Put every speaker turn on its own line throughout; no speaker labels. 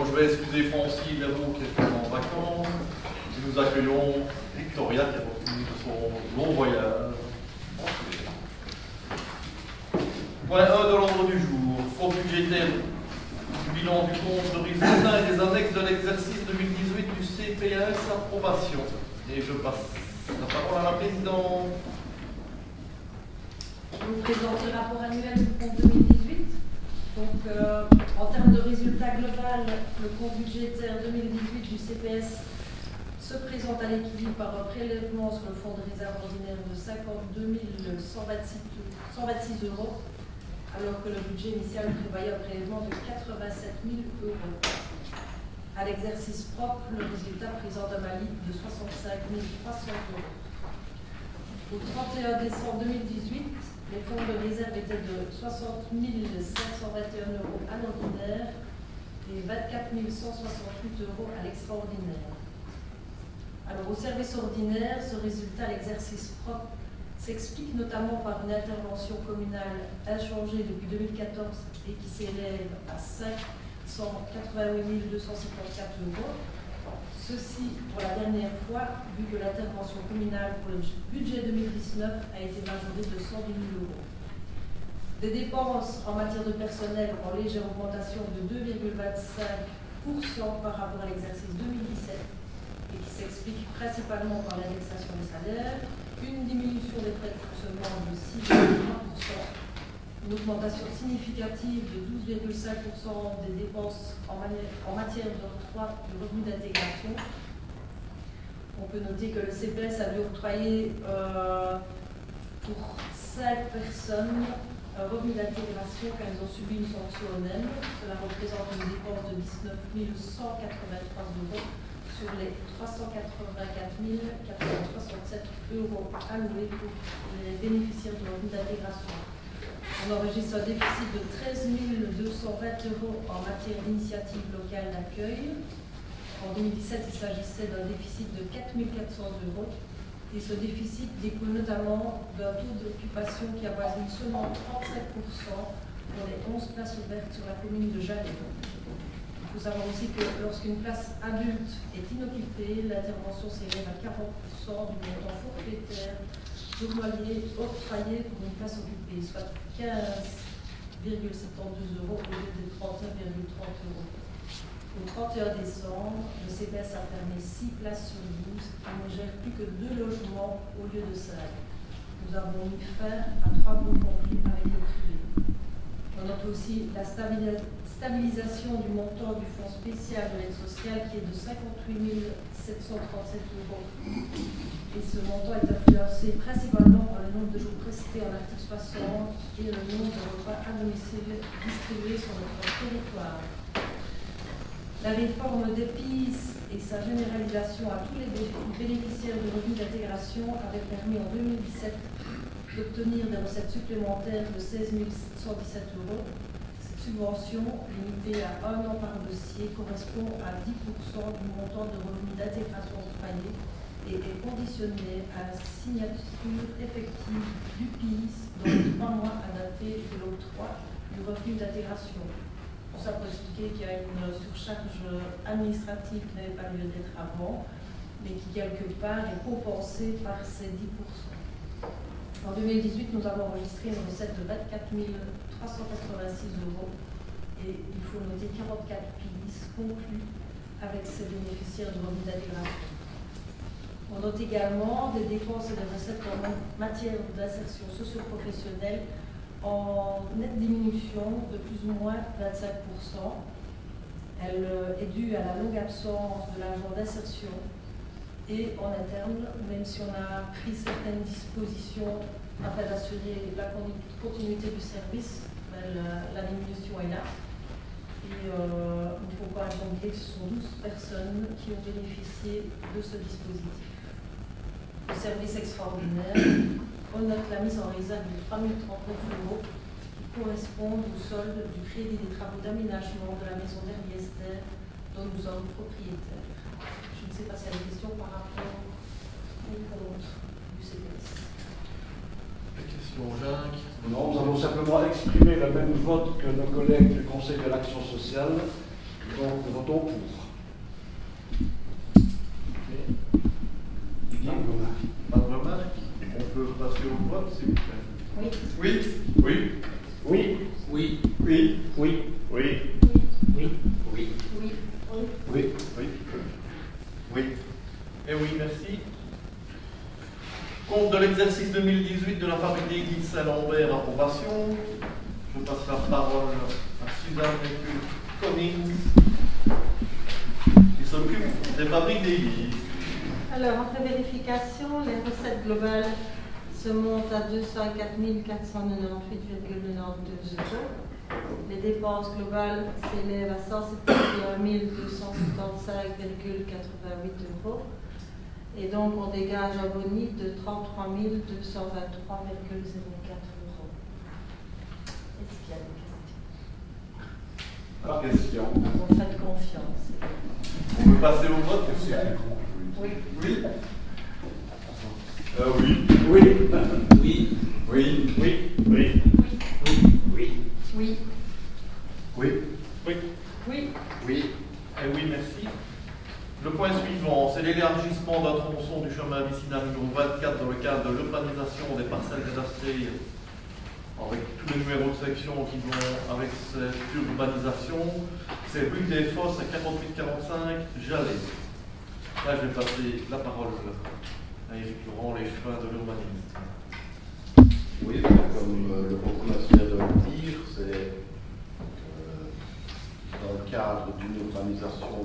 Donc je vais excuser Francine Leroux qui est en vacances. Et nous accueillons Victoria qui a retenu de son long voyage. Point 1 de l'ordre du jour. Fonds budgétaire du bilan du compte de résultats et des annexes de l'exercice 2018 du CPS approbation. Et je passe la parole à la présidente.
Je vous présente le rapport annuel du compte 2018. Donc, en termes de résultat global, le compte budgétaire 2018 du CPS se présente à l'équilibre par un prélèvement sur le fonds de réserve ordinaire de 52 126 euros, alors que le budget initial prévoyait un prélèvement de 87 000 euros. À l'exercice propre, le résultat présente un malique de 65 300 euros. Au 31 décembre 2018, les fonds de réserve étaient de 60 521 euros à l'ordinaire et 24 168 euros à l'extraordinaire. Alors, au service ordinaire, ce résultat à l'exercice propre s'explique notamment par une intervention communale inchangée depuis 2014 et qui s'élève à 588 254 euros. Ceci pour la dernière fois, vu que l'intervention communale pour le budget 2019 a été majorée de 110 000 euros. Des dépenses en matière de personnel en légère augmentation de 2,25% par rapport à l'exercice 2017 et qui s'explique principalement par l'indexation des salaires, une diminution des frais de fonctionnement de 6,1%, une augmentation significative de 12,5% des dépenses en matière d'octroi de revenus d'intégration. On peut noter que le CPS a dû octroyer pour 5 personnes un revenu d'intégration quand elles ont subi une sanction ONEM. Cela représente une dépense de 19 183 euros sur les 384 467 euros alloués pour les bénéficiaires du revenu d'intégration. On enregistre un déficit de 13 220 euros en matière d'initiative locale d'accueil. En 2017, il s'agissait d'un déficit de 4 400 euros. Et ce déficit découle notamment d'un taux d'occupation qui avoisine seulement 37% pour les 11 places ouvertes sur la commune de Jalais. Il faut savoir aussi que lorsqu'une place adulte est inoccupée, l'intervention s'élève à 40% du montant forfaitaire journalier octroyé pour une place occupée, soit 15,72 euros au lieu de 31,30 euros. Au 31 décembre, le CPS a fermé 6 places sur 12 et ne gère plus que 2 logements au lieu de 5. Nous avons mis fin à 3 groupes conflits avec le privé. On note aussi la stabilisation du montant du fonds spécial de l'aide sociale qui est de 58 737 euros. Et ce montant est influencé principalement par le nombre de jours prestés en article 60 et le nombre de repas à domicile distribués sur notre territoire. La réforme d'EPIS et sa généralisation à tous les bénéficiaires de revenus d'intégration avait permis en 2017 d'obtenir des recettes supplémentaires de 16 117 euros. Cette subvention, limitée à 1 an par dossier, correspond à 10% du montant de revenus d'intégration octroyé et est conditionnée à la signature effective du PIS dans les 3 mois à dater de l'octroi du revenu d'intégration. Tout ça pour expliquer qu'il y a une surcharge administrative qui n'avait pas lieu d'être avant, mais qui quelque part est compensée par ces 10%. En 2018, nous avons enregistré une recette de 24 386 euros et il faut noter 44 PIS conclus avec ces bénéficiaires de revenus d'intégration. On note également des dépenses et des recettes en matière d'insertion socio-professionnelle en nette diminution de plus ou moins 25%. Elle est due à la longue absence de l'agent d'insertion et en interne, même si on a pris certaines dispositions afin d'assurer la continuité du service, la diminution est là. Et il ne faut pas oublier que ce sont 12 personnes qui ont bénéficié de ce dispositif. Le service extraordinaire, on note la mise en réserve de 3 039 euros qui correspondent au solde du crédit des travaux d'aménagement de la maison d'Herbiester dont nous sommes propriétaires. Je ne sais pas s'il y a des questions par rapport au compte du CPS.
Des questions, Jacques?
Non, nous allons simplement exprimer le même vote que nos collègues du Conseil de l'action sociale. Donc, nous votons pour.
Pas de remarque. On peut passer au vote, s'il vous plaît.
Oui.
Oui. Oui.
Oui.
Oui.
Oui. Oui.
Oui.
Oui.
Oui.
Oui.
Oui.
Oui. Oui. Et oui, merci. Compte de l'exercice 2018 de la fabrique d'église Saint-Lambert, approbation. Je passe la parole à Suzanne Cummings, qui s'occupe des fabriques d'église.
Alors, après vérification, les recettes globales se montent à 204 498,92 €. Les dépenses globales s'élèvent à 171 275,88 €. Et donc, on dégage un bonus de 33 223,04 €. Est-ce qu'il y a des questions?
Pas de question.
Vous faites confiance.
On peut passer au vote?
Oui.
Oui. Oui.
Oui.
Oui.
Oui.
Oui. Oui.
Oui.
Oui.
Oui.
Oui.
Oui.
Oui.
Oui.
Et oui, merci. Le point suivant, c'est l'élargissement d'un tronçon du chemin vicinal numéro 24 dans le cadre de l'urbanisation des parcelles cadastrées, avec tous les numéros de section qui vont avec cette urbanisation. C'est rue des Fosses à 4845 Jalais. Là, je vais passer la parole à Éric Laurent, les chemins de l'urbanisme.
Oui, comme le bourgmestre vient de le dire, c'est dans le cadre d'une urbanisation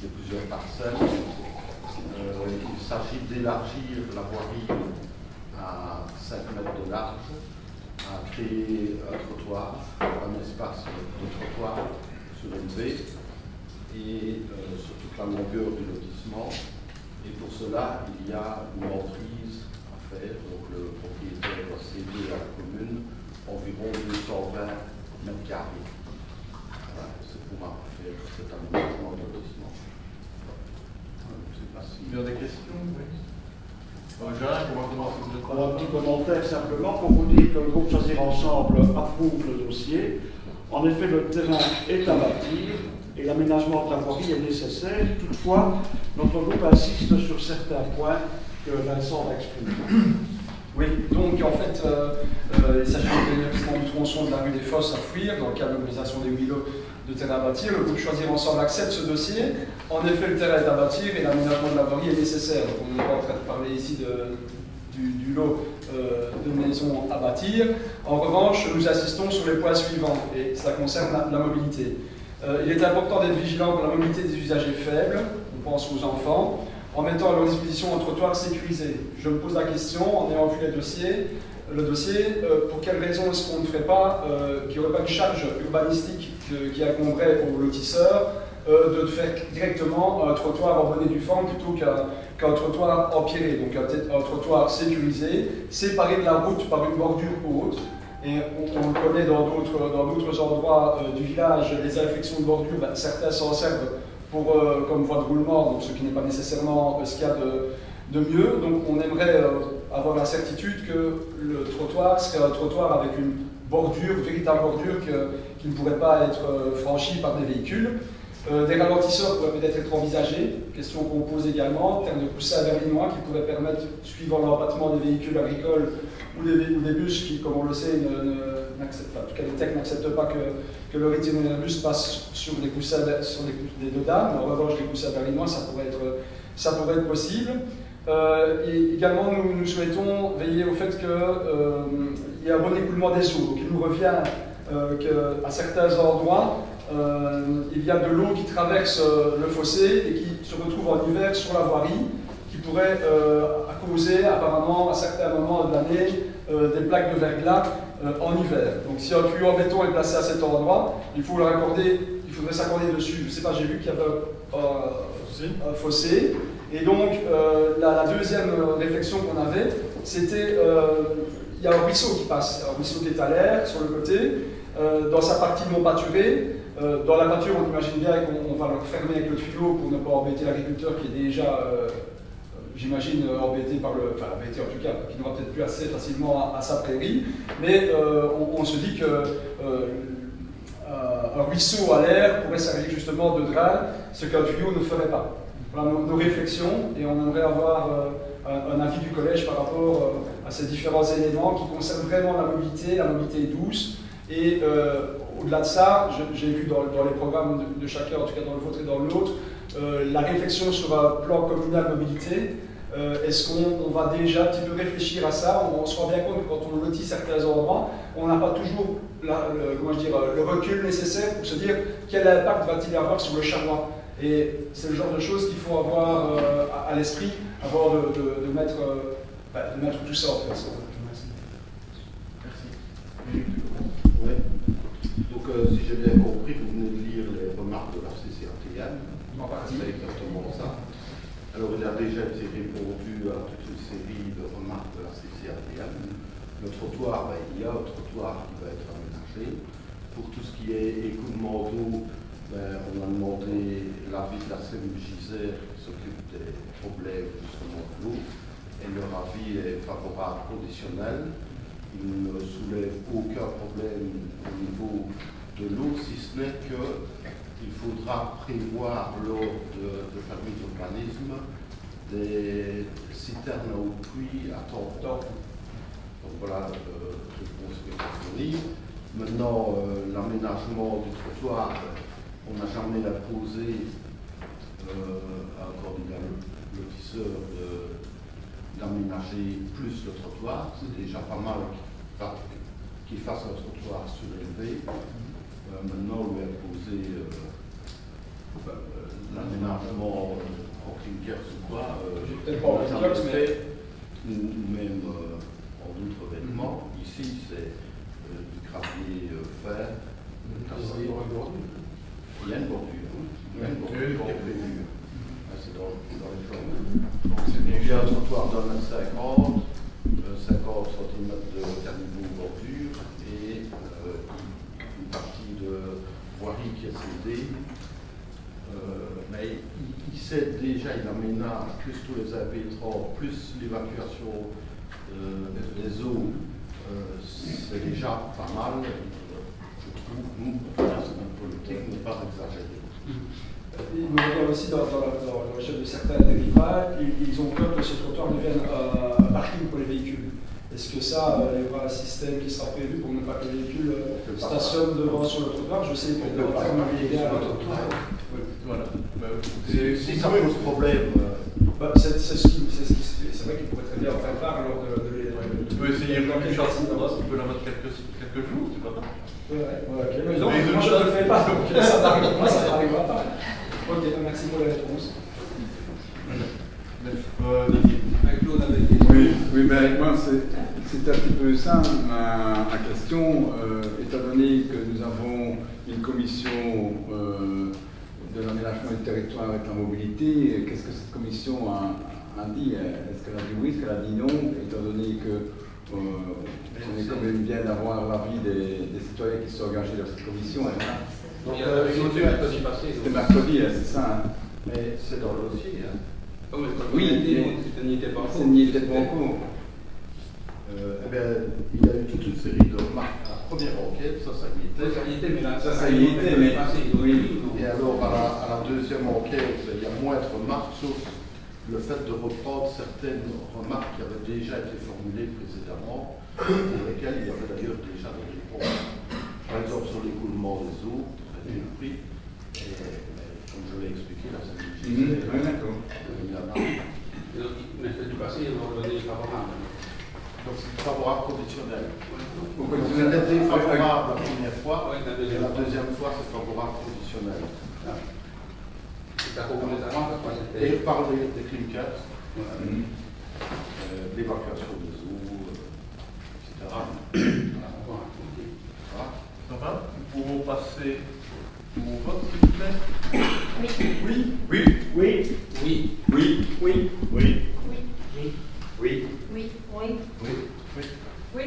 de plusieurs parcelles. Il s'agit d'élargir la voirie à 5 mètres de large, à créer un trottoir, un espace de trottoir surélevé et sur toute la longueur du lotissement. Et pour cela, il y a une emprise à faire. Donc le propriétaire doit céder à la commune environ 220 mètres carrés. Voilà, c'est pour faire cet aménagement de lotissement.
Il y a des questions? Oui. Jacques, on va commencer de
Un petit commentaire simplement pour vous dire que le groupe Choisir Ensemble approuve le dossier. En effet, le terrain est à bâtir et l'aménagement de la voirie est nécessaire. Toutefois, notre groupe insiste sur certains points que Vincent va exprimer.
Oui, donc en fait, il s'agit de l'élargissement du tronçon de la rue des Fosses à Fouire, dans le cadre de l'organisation des 8 lots de terrain à bâtir. Le groupe Choisir Ensemble accepte ce dossier. En effet, le terrain est à bâtir et l'aménagement de la voirie est nécessaire. Donc, on n'est pas en train de parler ici du lot de maisons à bâtir. En revanche, nous insistons sur les points suivants, et ça concerne la mobilité. Il est important d'être vigilant pour la mobilité des usagers faibles, on pense aux enfants, en mettant à leur disposition un trottoir sécurisé. Je me pose la question, en ayant vu le dossier, pour quelle raison est-ce qu'on ne ferait pas, qu'il n'y aurait pas une charge urbanistique qui incomberait aux lotisseurs de faire directement un trottoir en bonne et due forme plutôt qu'un trottoir empierré, donc un trottoir sécurisé, séparé de la route par une bordure haute. Et on le connaît dans d'autres endroits du village, les infections de bordure, certains s'en servent comme voie de roulement, donc ce qui n'est pas nécessairement ce qu'il y a de mieux. Donc on aimerait avoir la certitude que le trottoir serait un trottoir avec une bordure, une véritable bordure qui ne pourrait pas être franchie par des véhicules. Des ralentisseurs pourraient peut-être être envisagés, question qu'on pose également, en termes de coussins berlinois qui pourraient permettre, suivant l'empattement des véhicules agricoles ou des bus qui, comme on le sait, en tout cas les techs n'acceptent pas que leur itinéraire bus passe sur des coussins sur des deux dames. En revanche, les coussins berlinois, ça pourrait être possible. Et également, nous souhaitons veiller au fait qu'il y ait un bon écoulement des eaux. Donc, il nous revient qu'à certains endroits, il y a de l'eau qui traverse le fossé et qui se retrouve en hiver sur la voirie, qui pourrait causer apparemment à certains moments de l'année des plaques de verglas en hiver. Donc si un tuyau en béton est placé à cet endroit, il faudrait s'accorder dessus. Je ne sais pas, j'ai vu qu'il y avait un fossé. Et donc la deuxième réflexion qu'on avait, c'était il y a un ruisseau qui passe, un ruisseau qui est à l'air sur le côté, dans sa partie non pâturée. Dans la pâture, on imagine bien qu'on va le fermer avec le tuyau pour ne pas embêter l'agriculteur qui est déjà, j'imagine, embêté embêté en tout cas, qui n'aura peut-être plus assez facilement à sa prairie. Mais on se dit que un ruisseau à l'air pourrait servir justement de drain, ce qu'un tuyau ne ferait pas. Voilà nos réflexions, et on aimerait avoir un avis du collège par rapport à ces différents éléments qui concernent vraiment la mobilité douce. Et au-delà de ça, j'ai vu dans les programmes de chacun, en tout cas dans le vôtre et dans l'autre, la réflexion sur un plan communal mobilité. Est-ce qu'on va déjà un petit peu réfléchir à ça? On se rend bien compte que quand on lotit certains endroits, on n'a pas toujours le recul nécessaire pour se dire quel impact va-t-il avoir sur le charrois. Et c'est le genre de choses qu'il faut avoir à l'esprit avant de mettre tout ça en place.
Merci.
Oui. Donc, si j'ai bien compris, vous venez de lire les remarques de la CCRTM.
En partie.
C'est exactement ça. Alors, il a déjà été répondu à toute une série de remarques de la CCRTM. Le trottoir, il y a un trottoir qui va être aménagé. Pour tout ce qui est écoulement d'eau, on a demandé l'avis de la CMJZ qui s'occupe des problèmes justement de l'eau. Et leur avis est favorable conditionnel. Il ne soulève aucun problème au niveau de l'eau, si ce n'est qu'il faudra prévoir lors de permis d'urbanisme des citernes à eau de pluie à temps plein. Donc voilà je pense que je vais fournir. Maintenant, l'aménagement du trottoir, on n'a jamais imposé à un candidat lotisseur d'aménager plus le trottoir. C'est déjà pas mal qu'il fasse un trottoir surélevé. Maintenant, on lui a imposé l'aménagement en clinkers ou quoi.
Peut-être pas en clinkers,
ou même en d'autres vêtements. Ici, c'est du gravier fer. Il y a une bordure. Il y a une bordure qui est prévue. C'est dans les plans. Il y a un trottoir d'un mètre 50 cm de caniveau bordure et une partie de voirie qui est cédée. Mais il cède déjà, il aménage plus tous les impétrants, plus l'évacuation des eaux. C'est déjà pas mal. Je trouve, nous, notre politique n'est pas exagérée.
Il me regarde aussi dans le recherche de certains des riverains, ils ont peur que ce trottoir devienne un parking pour les véhicules. Est-ce que ça, il y aura un système qui sera prévu pour ne pas que les véhicules stationnent devant sur le trottoir? Je sais que dans le terme légal,
voilà.
Si ça pose problème.
C'est vrai qu'il pourrait très bien en faire part lors de
Tu peux essayer de quelque chose, tu peux la mettre quelques jours, c'est pas grave.
Mais non, moi je ne le fais pas, donc moi ça n'arrivera pas. Ok, merci pour la réponse.
Oui, mais avec moi c'est un petit peu ça ma question, étant donné que nous avons une commission de l'aménagement du territoire avec la mobilité, qu'est-ce que cette commission a dit? Est-ce qu'elle a dit oui, est-ce qu'elle a dit non, étant donné que on est quand même bien d'avoir l'avis des citoyens qui sont engagés dans cette commission.
Donc,
c'était mercredi passé.
C'était mercredi, c'est ça.
Mais c'est dans le dossier.
Oui,
ça n'y était pas en cours.
ça n'y était pas en cours.
Eh bien, il y a eu toute une série de remarques. La première enquête, ça y était.
Ça y était, mais là,
ça y était, mais
oui.
Et alors, à la deuxième enquête, il y a moins de remarques, sauf le fait de reprendre certaines remarques qui avaient déjà été formulées précédemment, pour lesquelles il y avait d'ailleurs déjà des réponses. Par exemple, sur l'écoulement des eaux, très bien pris. Et comme je l'ai expliqué, là, c'est
Oui, d'accord.
Mercredi passé, ils ont donné favorable.
Donc c'est favorable conditionnel.
Au
Donc
conditionnel.
c'est défavorable la première fois,
Oui,
et la deuxième fois c'est favorable conditionnel.
C'est à propos des avant, parce que
Et
c'était.
par des clinkers, l'évacuation des eaux, etc. Voilà.
Ça va? Nous pouvons passer au vote, s'il vous plaît.
Oui.
Oui.
Oui.
Oui.
Oui.
Oui.
Oui.
Oui.
Oui.
Oui.
Oui.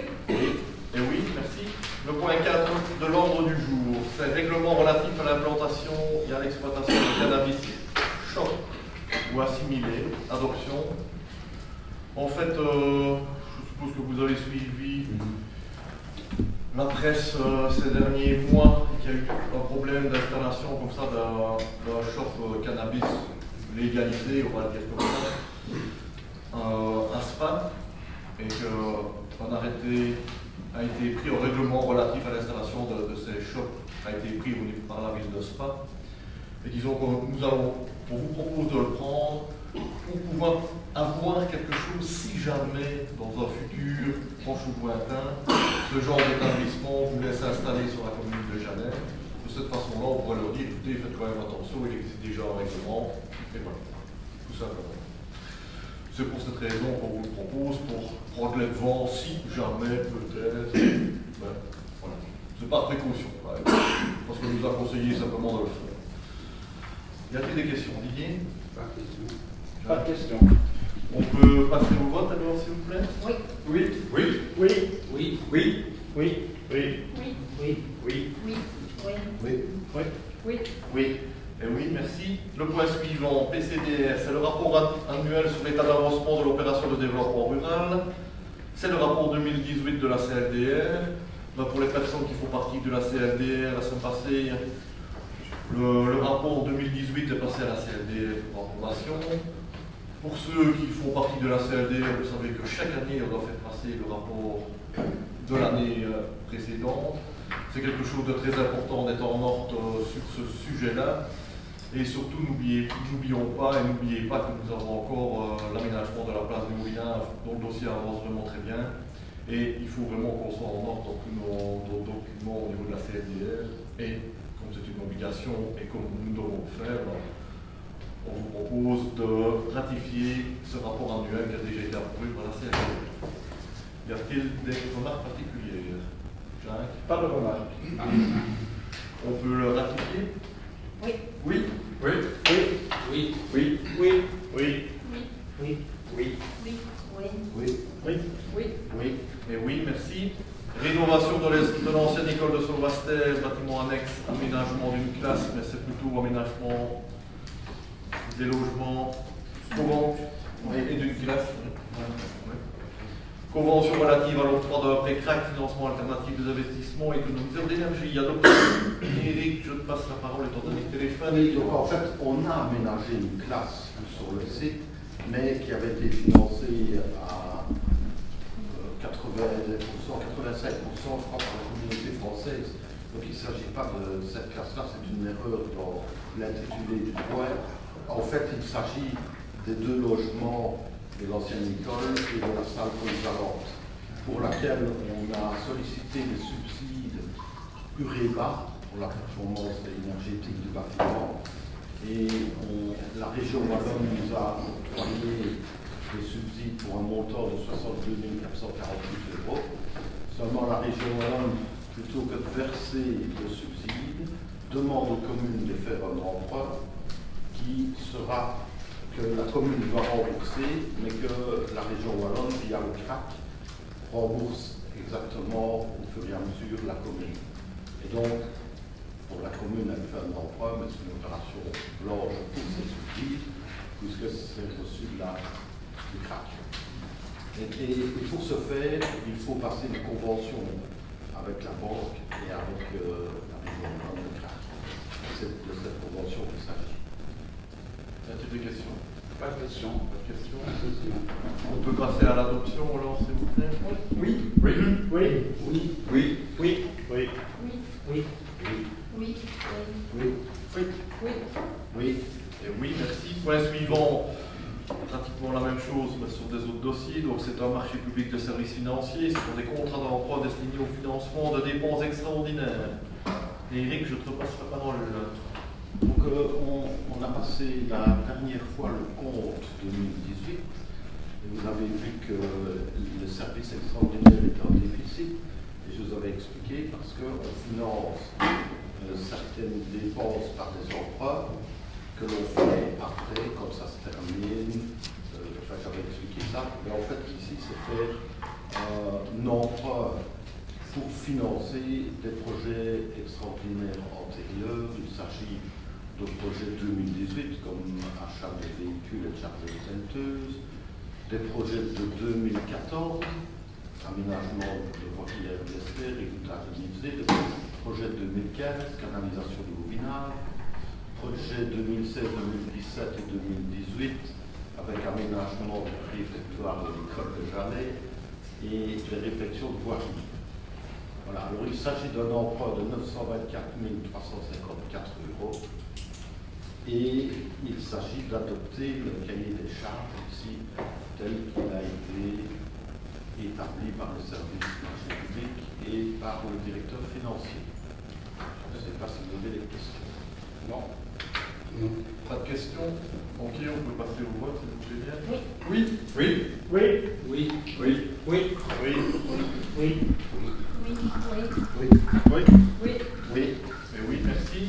Et oui, merci. Le point 4 de l'ordre du jour, c'est le règlement relatif à l'implantation et à l'exploitation de cannabis shop ou assimilé, adoption. En fait, je suppose que vous avez suivi la presse ces derniers mois qu'il y a eu un problème d'installation comme ça d'un shop cannabis légalisé, on va le dire comme ça, un SPA, et qu'un arrêté a été pris au règlement relatif à l'installation de ces shops, a été pris par la ville de Spa. Et disons que on vous propose de le prendre pour pouvoir avoir quelque chose si jamais, dans un futur proche ou lointain, ce genre d'établissement voulait s'installer sur la commune de Genève. De cette façon-là, on pourrait leur dire, écoutez, faites quand même attention, il existe déjà un règlement, et voilà, tout simplement. C'est pour cette raison qu'on vous le propose, pour prendre les devants si jamais, peut-être, ben, voilà. C'est par précaution, ouais, parce qu'on nous a conseillé simplement de le faire. Y a-t-il des questions, Didier?
Pas de question.
Pas de question.
On peut passer au vote alors, s'il vous plaît?
Oui.
Oui.
Oui.
Oui.
Oui.
Oui.
Oui.
Oui.
Oui.
Oui.
Oui.
Oui.
Oui.
Oui.
Oui.
Oui. Et oui, merci. Le point suivant, PCDR, c'est le rapport annuel sur l'état d'avancement de l'opération de développement rural. C'est le rapport 2018 de la CLDR. Ben, pour les personnes qui font partie de la CLDR, la semaine passée, le rapport 2018 est passé à la CLDR pour approbation. Pour ceux qui font partie de la CLDR, vous savez que chaque année, on doit faire passer le rapport de l'année précédente. C'est quelque chose de très important d'être en ordre sur ce sujet-là. Et surtout, n'oublions pas que nous avons encore l'aménagement de la place du Moulin, dont le dossier avance vraiment très bien. Et il faut vraiment qu'on soit en ordre dans tous nos documents au niveau de la CLDR. Et comme c'est une obligation et comme nous devons le faire, on vous propose de ratifier ce rapport annuel qui a déjà été approuvé par la CLDR. Y a-t-il des remarques particulières? Jacques?
Pas de remarques.
On peut le ratifier?
Oui.
Oui.
Oui.
Oui.
Oui.
Oui.
Oui.
Oui.
Oui.
Oui.
Oui. Oui.
Oui.
Oui.
Oui.
Oui.
Et oui, merci. Rénovation de l'ancienne école de Sauvastère, bâtiment annexe, aménagement d'une classe, mais c'est plutôt aménagement des logements, et d'une classe. Oui. Convention relative à l'octroi d'un prêt CRAC, financement alternatif des investissements, économiseurs d'énergie. Adopté. Eric, je te passe la parole étant donné que téléphone.
Oui, donc en fait, on a aménagé une classe sur le site, mais qui avait été financée à 90%, 85%, je crois, par la communauté française. Donc il ne s'agit pas de cette classe-là, c'est une erreur dans l'intitulé du point. En fait, il s'agit des deux logements de l'ancienne école et de la salle polyvalente, pour laquelle on a sollicité des subsides UREBA pour la performance énergétique du bâtiment. Et la région wallonne nous a octroyé des subsides pour un montant de 62 448 €. Seulement la région wallonne, plutôt que de verser le subside, demande aux communes de faire un emprunt que la commune doit rembourser, mais que la région wallonne, via le CRAC, rembourse exactement au fur et à mesure la commune. Et donc, pour la commune, elle fait un emprunt, mais c'est une opération blanche pour ses subsides, puisque c'est reçu du CRAC. Et pour ce faire, il faut passer une convention avec la banque et avec la région wallonne de CRAC. C'est de cette convention qu'il s'agit.
Y a-t-il des questions?
Pas de question.
Pas de questions? On peut passer à l'adoption alors, s'il vous plaît?
Oui.
Oui.
Oui.
Oui.
Oui.
Oui. Oui.
Oui.
Oui.
Oui.
Oui.
Oui.
Oui.
Et oui, merci. Point suivant, pratiquement la même chose mais sur des autres dossiers. Donc c'est un marché public de services financiers, ce sont des contrats d'emprunt destinés au financement de dépenses extraordinaires. Et Eric, je te repasse la parole.
Donc on a passé la dernière fois le compte 2018 et vous avez vu que le service extraordinaire est en déficit et je vous avais expliqué parce qu'on finance certaines dépenses par des emprunts que l'on fait après quand ça se termine. Enfin j'avais expliqué ça, mais en fait ici c'est faire un emprunt pour financer des projets extraordinaires antérieurs. Il s'agit de projets 2018 comme achat de véhicules et de chargeurs senteuses, des projets de 2014, aménagement de voiries d'espère, écoutage de projet 2015, canalisation de Bouvinard, projet 2016, 2017 et 2018, avec aménagement du réfectoire de l'école de Jalais et les réflexions de voirie. Voilà, alors il s'agit d'un emprunt de 924 354 € et il s'agit d'adopter le cahier des charges ici tel qu'il a été établi par le service marché public et par le directeur financier. Je ne sais pas si vous avez des questions.
Non.
Non.
Pas de questions? Ok, on peut passer au vote, si vous voulez bien.
Oui. Oui.
Oui.
Oui.
Oui.
Oui.
Oui.
Oui.
Oui, oui,
Oui.
Oui.
oui.
Oui.
Et oui, merci.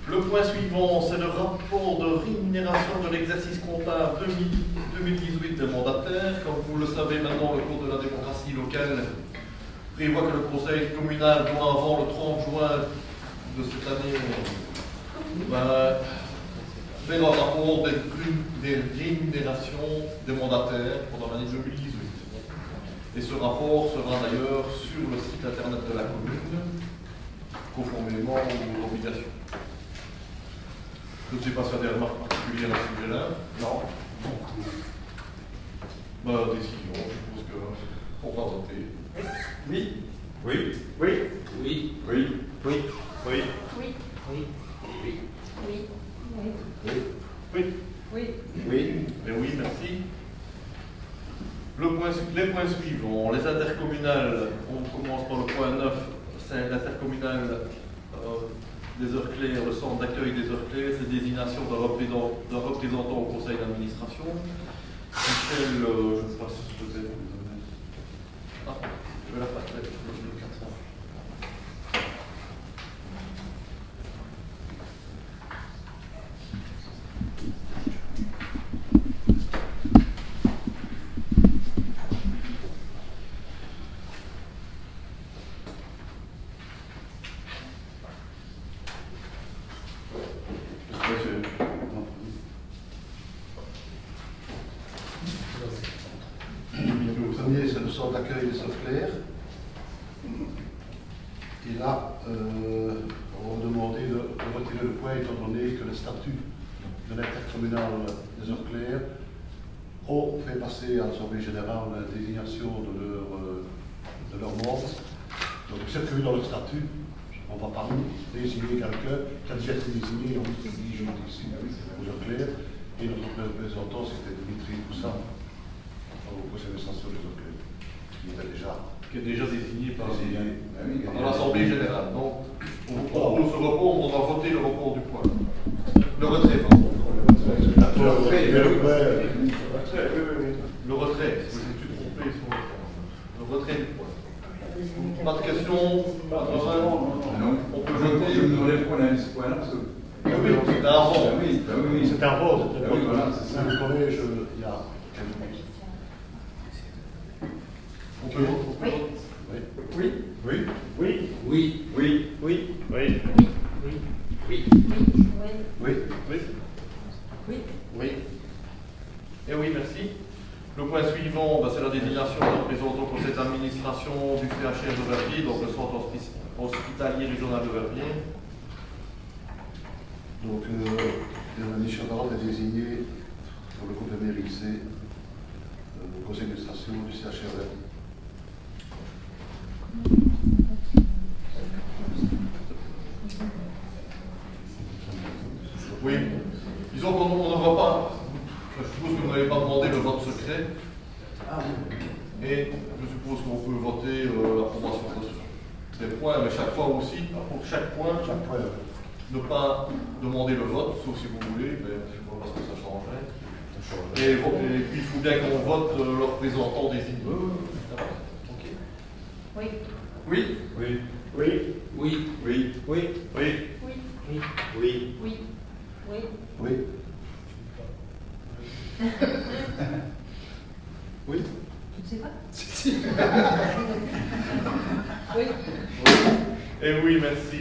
Le point suivant, c'est le rapport de rémunération de l'exercice comptable 2018 des mandataires. Comme vous le savez maintenant, le Code de la démocratie locale prévoit que le conseil communal doit, avant le 30 juin de cette année, faire un rapport des rémunérations des mandataires pendant l'année 2018. Et ce rapport sera d'ailleurs sur le site internet de la commune, conformément aux obligations. Je ne sais pas si il y a des remarques particulières à ce sujet-là. Non. Décision, je suppose qu'on va voter.
Oui.
Oui.
Oui.
Oui.
Oui.
Oui.
Oui.
Oui.
Oui.
Oui. Oui.
Oui.
Oui.
Oui.
Oui.
Et oui, merci. Les points suivants. Les intercommunales, on commence par le point 9, c'est l'intercommunale des heures claires, le centre d'accueil des heures claires, c'est désignation d'un représentant au conseil d'administration. Michel, je ne sais pas si vous avez. Ah, je vais la passer. Le 400.
Le premier, c'est le centre d'accueil des heures claires. Et là, on va demander de retirer le point étant donné que le statut de l'intercommunal des heures claires ont fait passer à l'Assemblée générale la désignation de leurs membres. Donc c'est prévu dans le statut. On ne va pas nous désigner quelqu'un qui a déjà été désigné, on dit ici aux heures claires. Et notre représentant, c'était Dimitri Poussin, au conseil d'administration des heures claires, qui est déjà
désigné par
désigné.
l'Assemblée générale. Donc, on vous propose ce report, on va voter le report du point. Le retrait, pardon.
Le retrait.
Le retrait, je me suis trompé sur le retrait du point. Pas de questions, pas de remarques.
Non.
On peut
Je
voter.
me demandais pourquoi on a mis ce point-là, parce que.
Oui, c'était avant.
Ah oui, bah oui, oui.
C'est un vote, c'était
Ah oui, voilà, c'est ça.
le collège, il y a quelques minutes.
On peut voter.
Oui.
Oui.
Oui.
Oui.
Oui.
Oui.
Oui.
Oui.
Oui.
Oui.
Oui.
Oui.
Oui.
Et oui, merci. Le point suivant, c'est la désignation d'un représentant au conseil d'administration du CHR de Verviers, donc le centre hospitalier régional de Verviers.
Donc, Michel Valente est désigné pour le groupe de MRIC au conseil d'administration du CHR.
Oui. Disons qu'on ne va pas. Je suppose que vous n'avez pas demandé le vote secret. Et je suppose qu'on peut voter l'approbation des points, mais chaque fois aussi, pour chaque point, ne pas demander le vote, sauf si vous voulez, mais je ne vois pas ce que ça changerait. Et puis il faut bien qu'on vote le représentant désigné. Ok.
Oui.
Oui.
Oui.
Oui.
Oui.
Oui.
Oui.
Oui.
Oui.
Oui. Oui.
Oui. Oui.
Tu ne sais pas?
Si.
Oui.
Et oui, merci.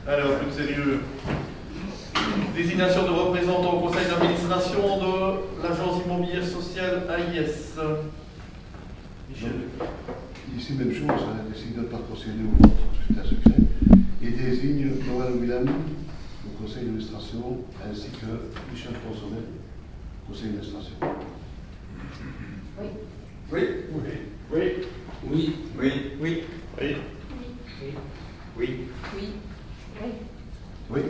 Alors, plus sérieux. Désignation de représentants au conseil d'administration de l'agence immobilière sociale AIS. Michel.
Ici, même chose, décidé de ne pas procéder au vote.
scrutin secret, et désigne Noël Willem au conseil d'administration ainsi que Michel Consommet au conseil d'administration.
Oui.
Oui.
Oui.
Oui.
Oui.
Oui.
Oui.
Oui.
Oui.
Oui. Oui.
Oui.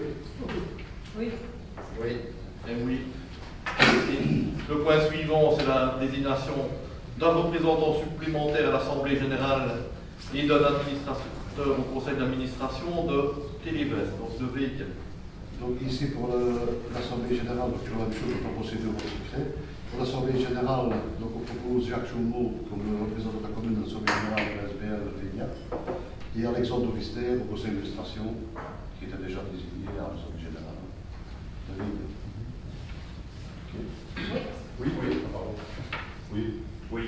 Oui.
Oui.
Et oui. Merci. Le point suivant, c'est la désignation d'un représentant supplémentaire à l'Assemblée générale et d'un administrateur au conseil d'administration de Télévest, donc de véhicule.
Donc ici pour l'Assemblée générale, donc toujours la même chose, en procédure au secret. Pour l'Assemblée générale, donc on propose Jacques Chaumeau comme représentant de la commune de l'Assemblée générale de la SBL de Vénia, et Alexandre Dorister au conseil d'administration, qui était déjà désigné à l'Assemblée générale. David.
Oui.
Oui. Oui. Pardon. Oui.
Oui.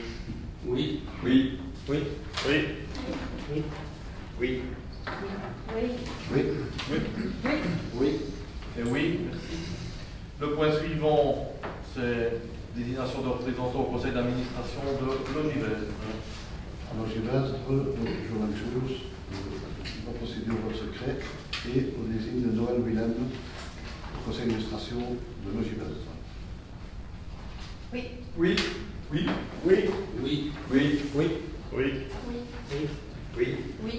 Oui.
Oui.
Oui.
Oui.
Oui.
Oui.
Oui.
Oui.
Oui.
Et oui, merci. Le point suivant, c'est désignation de représentants au conseil d'administration de Logivestre.
Alors Givestre, donc toujours la même chose, en procédure au secret, et on désigne Noël Willem au conseil d'administration de Logivestre.
Oui.
Oui. Oui.
Oui.
Oui.
Oui.
Oui.
Oui.
Oui.
Oui.
Oui.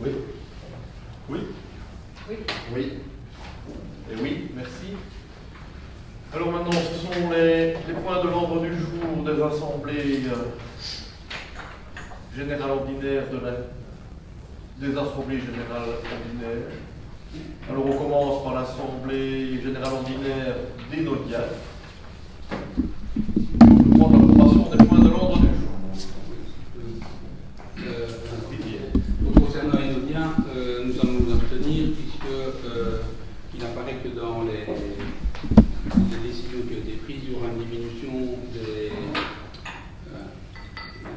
Oui.
Oui.
Oui.
Oui.
Et oui, merci. Alors maintenant, ce sont les points de l'ordre du jour des assemblées générales ordinaires des assemblées générales ordinaires. Alors on commence par l'assemblée générale ordinaire des Nodiac. Je prends l'approbation des points de l'ordre du jour.
Concernant les Nodiens, nous allons nous abstenir puisque il apparaît que dans les décisions qui ont été prises, il y aura une diminution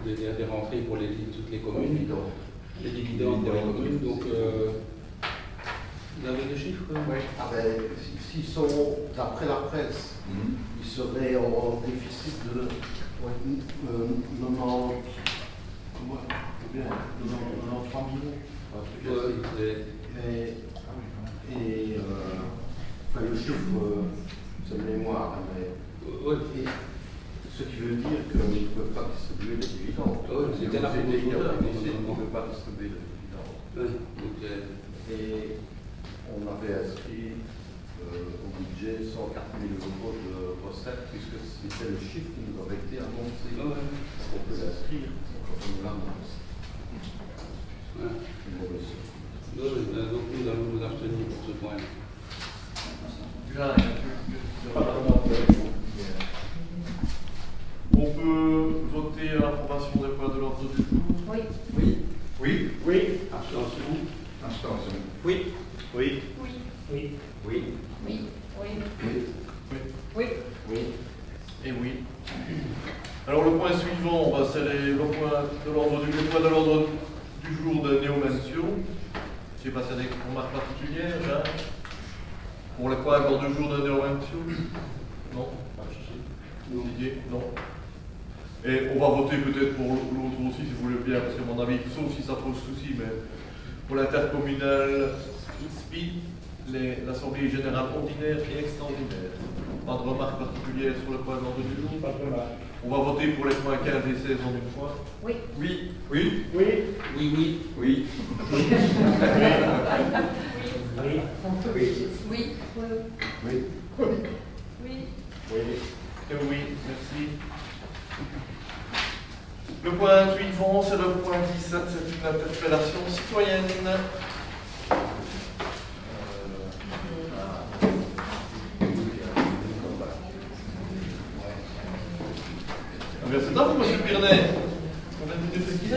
des rentrées pour toutes les communes, les dividendes pour les communes. Donc, vous avez des chiffres?
Oui. Ah ben, s'ils sont, d'après la presse, ils seraient en déficit de 93 millions. Le chiffre, c'est de mémoire, mais ce qui veut dire qu'ils ne peuvent pas distribuer les dividendes.
C'était la
Ils
proposition.
ne peuvent pas distribuer les dividendes. Et on avait inscrit au budget 104 000 € de recettes, puisque c'était le chiffre qui nous avait été annoncé. On peut l'inscrire, quand on nous l'annonce.
Donc nous allons nous abstenir pour ce point.
On peut voter à l'approbation des points de l'ordre du jour.
Oui.
Oui.
Oui.
Oui.
Abstention.
Abstention.
Oui. Oui.
Oui.
Oui.
Oui.
Oui.
Oui.
Oui.
Oui.
Oui.
Et oui. Alors le point suivant, c'est le point de l'ordre du jour de Néo-Mentio. Je ne sais pas s'il y a des remarques particulières, Jacques. Pour les points de l'ordre du jour de Néo-Mentio. Non. Didier, non. Et on va voter peut-être pour l'autre aussi, si vous voulez bien, parce que à mon avis, sauf si ça pose souci, mais pour l'intercommunal SPI, l'Assemblée générale ordinaire et extraordinaire. Pas de remarques particulières sur le point de l'ordre du jour?
Pas de remarque.
On va voter pour les points 15 et 16 en une fois.
Oui.
Oui. Oui.
Oui.
Oui. Oui.
Oui.
Oui.
Oui.
Oui.
Oui. Et oui, merci. Le point suivant, c'est le point 17, c'est une interpellation citoyenne. C'est ça, monsieur Birnet. On a dit de ce qu'il a.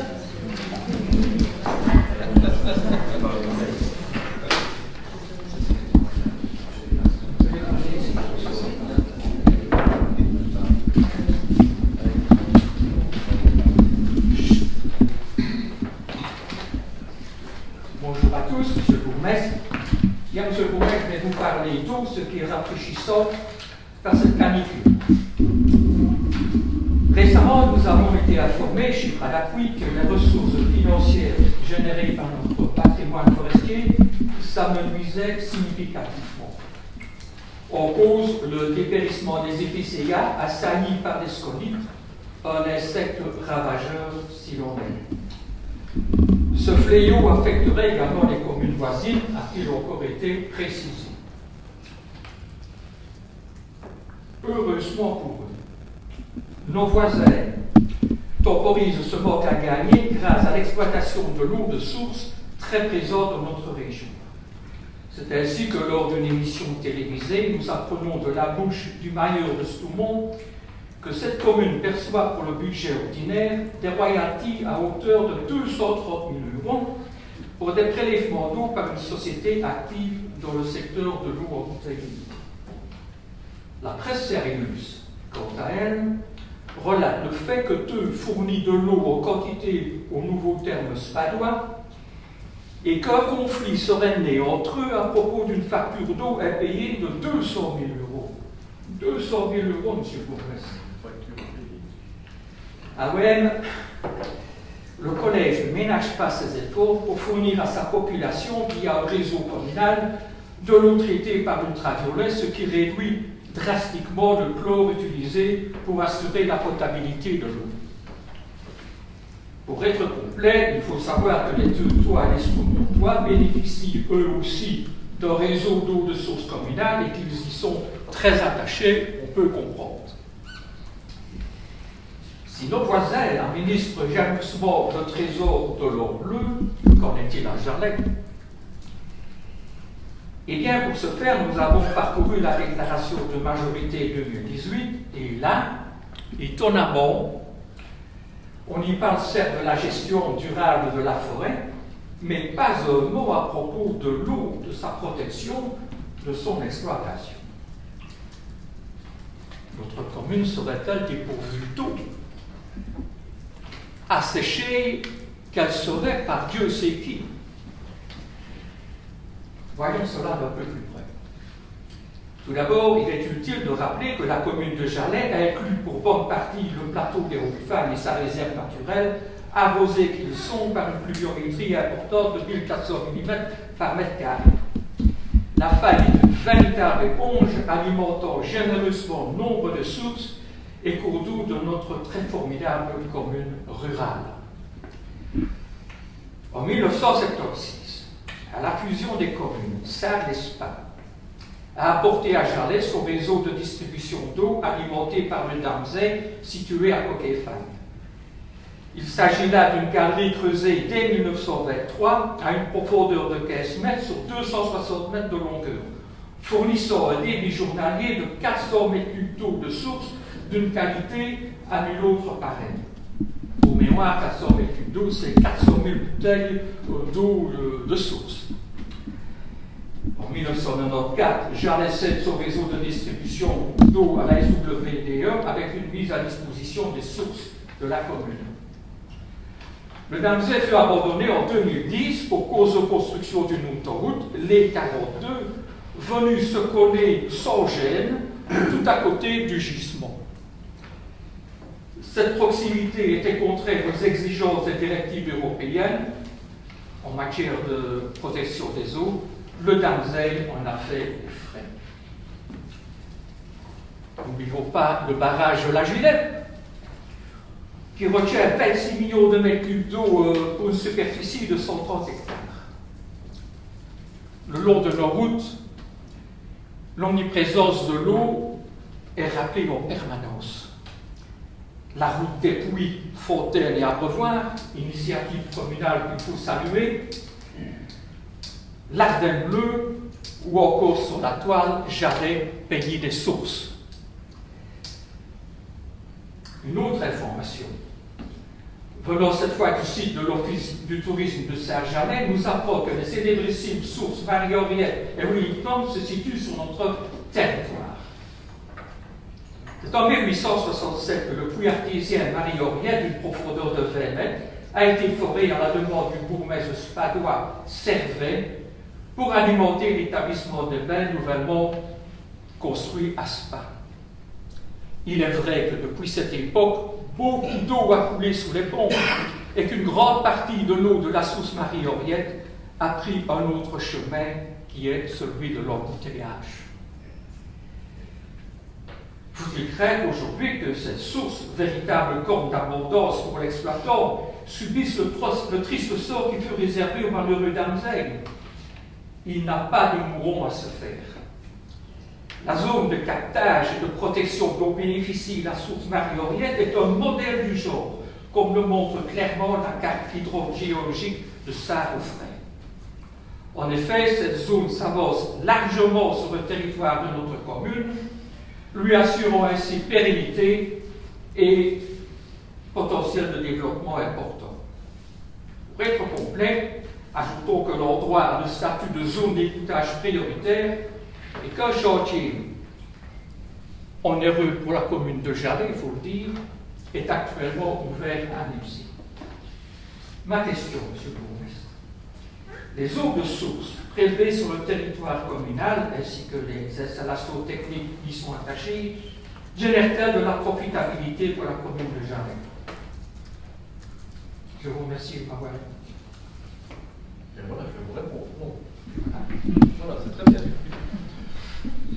Bonjour à tous, monsieur le bourgmestre. Bien, monsieur le bourgmestre, je vais vous parler tout ce qui est rafraîchissant par cette canicule. Récemment, nous avons été informés, chiffre à l'appui, que les ressources financières générées par notre patrimoine forestier, ça me nuisait significativement. On cause le dépérissement des épicéas assaillis par des scolites, un insecte ravageur si l'on aime. Ce fléau affecterait également les communes voisines, a-t-il encore été précisé. Heureusement pour eux, nos voisins temporisent ce manque à gagner grâce à l'exploitation de l'eau de source très présente dans notre région. C'est ainsi que lors d'une émission télévisée, nous apprenons de la bouche du maire de Stoumont que cette commune perçoit pour le budget ordinaire des royalties à hauteur de 230 000 € pour des prélèvements d'eau par une société active dans le secteur de l'eau en bouteillerie. La presse sérieuse, quant à elle, relate le fait que Teux fournit de l'eau en quantité au nouveau terme spadois et qu'un conflit serait né entre eux à propos d'une facture d'eau impayée de 200 000 €. 200 000 €, monsieur Bourges. À Ouem, le collège ne ménage pas ses efforts pour fournir à sa population, via un réseau communal, de l'eau traitée par ultraviolet, ce qui réduit drastiquement le chlore utilisé pour assurer la potabilité de l'eau. Pour être complet, il faut savoir que les Teutois et les Stoumontois bénéficient eux aussi d'un réseau d'eau de source communale et qu'ils y sont très attachés, on peut comprendre. Si nos voisins administrent jalousement le trésor de l'or bleu, qu'en est-il à Jarlet? Eh bien, pour ce faire, nous avons parcouru la déclaration de majorité 2018 et là, étonnamment, on y parle certes de la gestion durable de la forêt, mais pas un mot à propos de l'eau, de sa protection, de son exploitation. Notre commune serait-elle dépourvue d'eau? Asséchée qu'elle serait par Dieu sait qui? Voyons cela d'un peu plus près. Tout d'abord, il est utile de rappeler que la commune de Jarlet a inclus pour bonne partie le plateau des Hauts-du-Fagne et sa réserve naturelle, arrosés qu'ils sont par une pluviométrie importante de 1400 mm par mètre carré. La faille est une véritable éponge alimentant généreusement nombre de sources et cours d'eau de notre très formidable commune rurale. En 1976, à la fusion des communes Sarres-l'Espagne a apporté à Jarlet son réseau de distribution d'eau alimenté par le Damzey situé à Coquet-Fagne. Il s'agit là d'une galerie creusée dès 1923 à une profondeur de 15 mètres sur 260 mètres de longueur, fournissant un débit journalier de 400 mètres cubes d'eau de source d'une qualité à nulle autre pareille. Pour mémoire, 400 mètres cubes d'eau, c'est 400 000 bouteilles d'eau de source. En 1994, Jarlet cède son réseau de distribution d'eau à la SWDE avec une mise à disposition des sources de la commune. Le Damzey fut abandonné en 2010 pour cause de construction d'une autoroute, l'E42, venue se coller sans gêne tout à côté du gisement. Cette proximité était contraire aux exigences des directives européennes en matière de protection des eaux. Le Damzey en a fait les frais. N'oublions pas le barrage de la Gillette, qui retient 26 millions de mètres cubes d'eau pour une superficie de 130 hectares. Le long de nos routes, l'omniprésence de l'eau est rappelée en permanence. La route des Pouilles, Fontaine et Abreuvoir, initiative communale qu'il faut saluer, l'Ardenne bleue ou encore sur la toile Jarlet, pays des sources. Une autre information, venant cette fois du site de l'Office du tourisme de Saint-Jarlet, nous apprend que les célébrissimes sources Marie-Henriette et Wellington se situent sur notre territoire. C'est en 1867 que le puits artésien Marie-Henriette, d'une profondeur de 20 mètres, a été foré à la demande du bourgmestre spadois Servet pour alimenter l'établissement de bains nouvellement construit à Spa. Il est vrai que depuis cette époque, beaucoup d'eau a coulé sous les ponts et qu'une grande partie de l'eau de la source Marie-Henriette a pris un autre chemin qui est celui de l'embouteillage. Faut-il craindre aujourd'hui que cette source, véritable corne d'abondance pour l'exploitant, subisse le triste sort qui fut réservé au malheureux Damsel? Il n'a pas de mourons à se faire. La zone de captage et de protection dont bénéficie la source Marie-Henriette est un modèle du genre, comme le montre clairement la carte hydrogéologique de Saint-Offray. En effet, cette zone s'avance largement sur le territoire de notre commune, lui assurant ainsi pérennité et potentiel de développement important. Pour être complet, ajoutons que l'endroit a le statut de zone d'écoutage prioritaire et qu'un chantier onéreux pour la commune de Jalais, il faut le dire, est actuellement ouvert à l'IMSI. Ma question, monsieur le bourgmestre, les eaux de source prélevées sur le territoire communal ainsi que les installations techniques qui y sont attachées génèrent-elles de la profitabilité pour la commune de Jalais? Je vous remercie de m'avoir répondu.
Et voilà, je vais vous répondre. Non. Voilà, c'est très bien.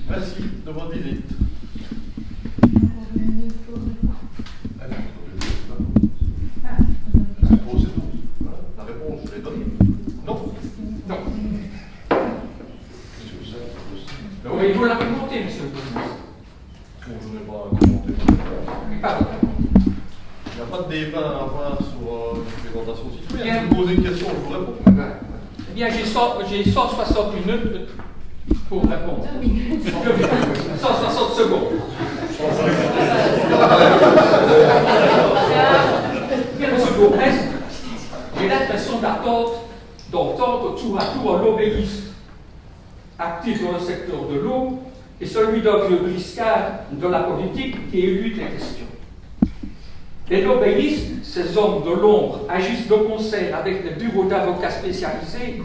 Merci de votre visite. La réponse, je l'ai donnée. Non.
Non. Oui, il faut la commenter, monsieur le bourgmestre.
Bon, je n'ai pas commenté.
Pardon.
Il n'y a pas de débat à avoir sur une présentation citoyenne.
Bien.
Si vous posez une question, je vous réponds.
Eh bien, j'ai 160 minutes pour répondre. 160 secondes. Bien, monsieur le bourgmestre, j'ai l'impression d'entendre tour à tour un lobbyiste actif dans le secteur de l'eau et celui d'un vieux briscard de la politique qui élude les questions. Les lobbyistes, ces hommes de l'ombre, agissent de concert avec les bureaux d'avocats spécialisés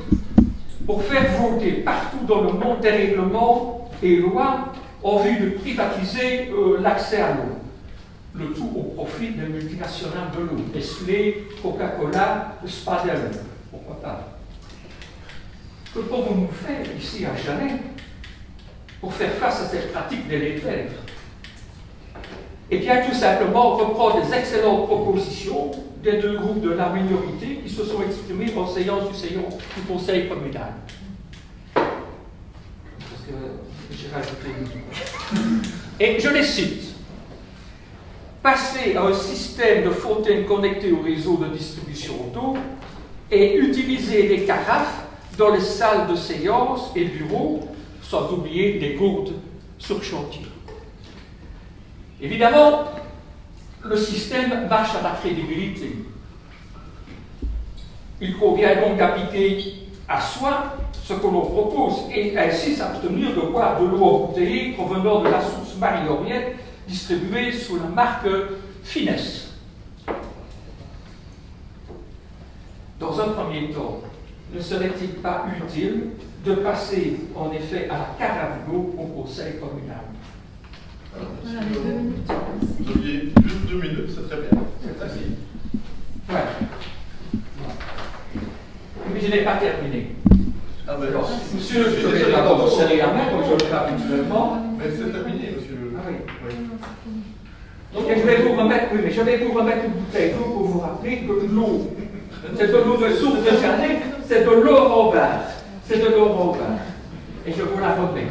pour faire voter partout dans le monde des règlements et lois en vue de privatiser l'accès à l'eau. Le tout au profit des multinationales de l'eau, Nestlé, Coca-Cola, Spadel. Pourquoi pas? Que pouvons-nous faire ici à Jalais pour faire face à cette pratique délétère? Eh bien, tout simplement, reprendre les excellentes propositions des deux groupes de la minorité qui se sont exprimés en séance du Conseil communal. Parce que j'ai rajouté une. Et je les cite. Passer à un système de fontaines connectées au réseau de distribution d'eau et utiliser des carafes dans les salles de séance et bureaux, sans oublier des gourdes sur chantier. Évidemment, le système marche à la crédibilité. Il convient donc d'appliquer à soi ce que l'on propose et ainsi s'abstenir de boire de l'eau embouteillée provenant de la source Marie-Henriette distribuée sous la marque Finesse. Dans un premier temps, ne serait-il pas utile de passer en effet à la carafe d'eau au conseil communal?
Voilà, les 2 minutes.
Vous aviez juste 2 minutes, c'est très bien. C'est facile.
Ouais. Mais je n'ai pas terminé.
Ah ben,
Alors, monsieur, je vais d'abord vous serrer la main, comme je le fais habituellement.
mais c'est terminé, monsieur.
Ah oui.
Non,
Et je vais vous remettre, oui, mais je vais vous remettre une bouteille d'eau pour vous rappeler que l'eau, c'est de l'eau de source de Jalais, c'est de l'eau Robert. C'est de l'eau Robert. Et je vous la remets.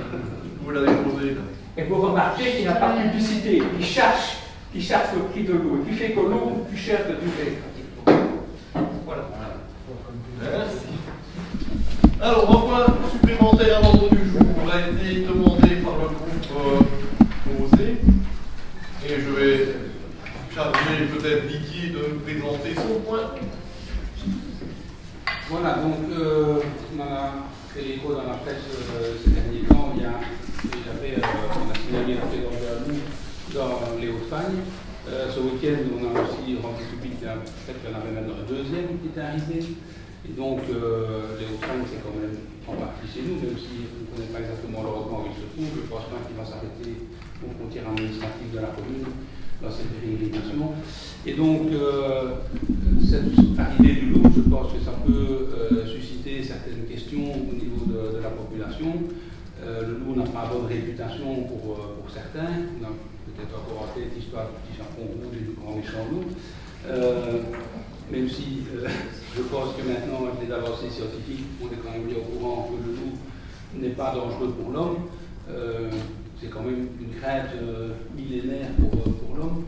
Vous l'avez posé.
Et vous remarquez qu'il n'y a pas de publicité, qui cherche le prix de l'eau, et qui fait que l'eau est plus chère que du lait. Voilà.
Merci. Alors, un point supplémentaire à l'ordre du jour a été demandé par le groupe Osé. Et je vais charger peut-être Didier de nous présenter son point.
Voilà, donc on a fait l'écho dans la presse ces derniers temps. On a signalé un fait d'envergure dans les Hauts-de-Fagne. Ce week-end, on a aussi rendu public qu'il y en avait même un deuxième qui était arrivé. Et donc, les Hauts-de-Fagne, c'est quand même en partie chez nous, même si on ne connaît pas exactement l'endroit où il se trouve. Je pense pas qu'il va s'arrêter aux frontières administratives de la commune. dans cette pérégrination. Et donc, cette arrivée du loup, je pense que ça peut susciter certaines questions au niveau de la population. Le loup n'a pas bonne réputation pour certains. On a peut-être encore en tête l'histoire du petit chaperon rouge et du grand méchant loup. Même si je pense que maintenant, avec les avancées scientifiques, on est quand même bien au courant que le loup n'est pas dangereux pour l'homme. C'est quand même une crainte millénaire pour l'homme.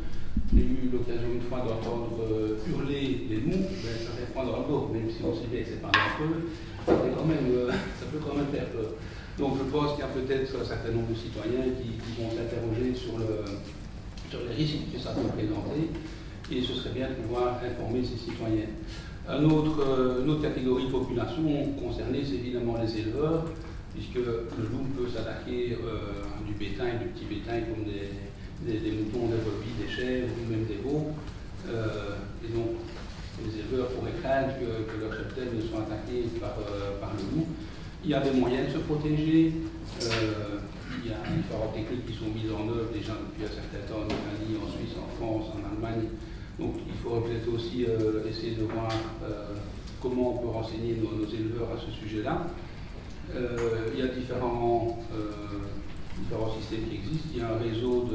J'ai eu l'occasion une fois d'entendre hurler les loups, ça fait prendre un bord, même si on sait bien que c'est pas dangereux, ça peut quand même faire peur. Donc je pense qu'il y a peut-être un certain nombre de citoyens qui vont s'interroger sur les risques que ça peut présenter, et ce serait bien de pouvoir informer ces citoyens. Une autre catégorie de population concernée, c'est évidemment les éleveurs, puisque le loup peut s'attaquer à du bétail, du petit bétail comme des moutons, des brebis, des chèvres ou même des veaux. Et donc, les éleveurs pourraient craindre que leurs cheptels ne soient attaqués par le loup. Il y a des moyens de se protéger. Il y a différentes techniques qui sont mises en œuvre déjà depuis un certain temps en Italie, en Suisse, en France, en Allemagne. Donc, il faudrait peut-être aussi essayer de voir comment on peut renseigner nos éleveurs à ce sujet-là. Il y a différents systèmes qui existent. Il y a un réseau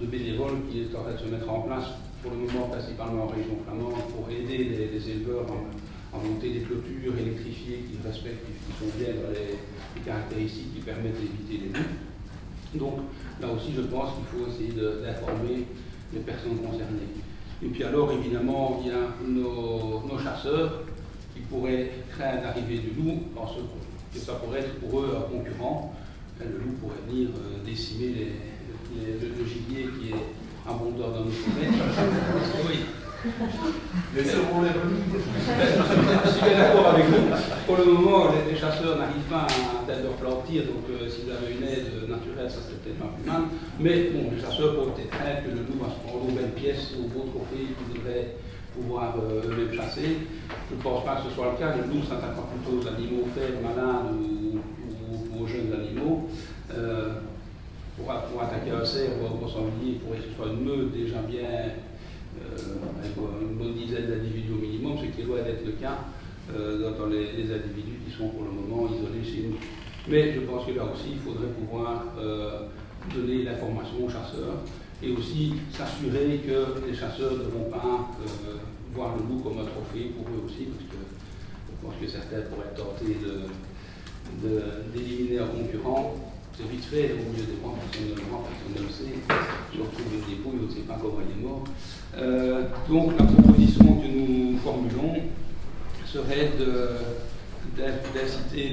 de bénévoles qui est en train de se mettre en place, pour le moment principalement en région flamande, pour aider les éleveurs à monter des clôtures électrifiées qui respectent, qui sont bien dans les caractéristiques qui permettent d'éviter les loups. Donc là aussi, je pense qu'il faut essayer d'informer les personnes concernées. Et puis alors, évidemment, il y a nos chasseurs qui pourraient craindre l'arrivée du loup, parce que ça pourrait être pour eux un concurrent. Le loup pourrait venir décimer le gibier qui est abondant dans nos forêts. Oui.
Laissez-moi les
Je suis bien d'accord avec vous. Pour le moment, les chasseurs n'arrivent pas à atteindre leur plan de tir, donc s'ils avaient une aide naturelle, ça serait peut-être pas plus mal. Mais bon, les chasseurs peuvent peut-être craindre que le loup va se prendre aux belles pièces, aux beaux trophées qu'ils devraient pouvoir eux-mêmes chasser. Je ne pense pas que ce soit le cas. Le loup s'attaquera plutôt aux animaux faibles, malades ou aux jeunes animaux. Pour attaquer un cerf ou un sanglier, il faudrait que ce soit une meute déjà bien, avec une bonne dizaine d'individus au minimum, ce qui est loin d'être le cas dans les individus qui sont pour le moment isolés chez nous. Mais je pense que là aussi, il faudrait pouvoir donner l'information aux chasseurs et aussi s'assurer que les chasseurs ne vont pas voir le loup comme un trophée pour eux aussi, parce que je pense que certains pourraient tenter d'éliminer un concurrent. C'est vite fait, au milieu des mois, personne ne le sait. Je retrouve une dépouille, on ne sait pas comment il est mort. Donc la proposition que nous formulons serait d'inciter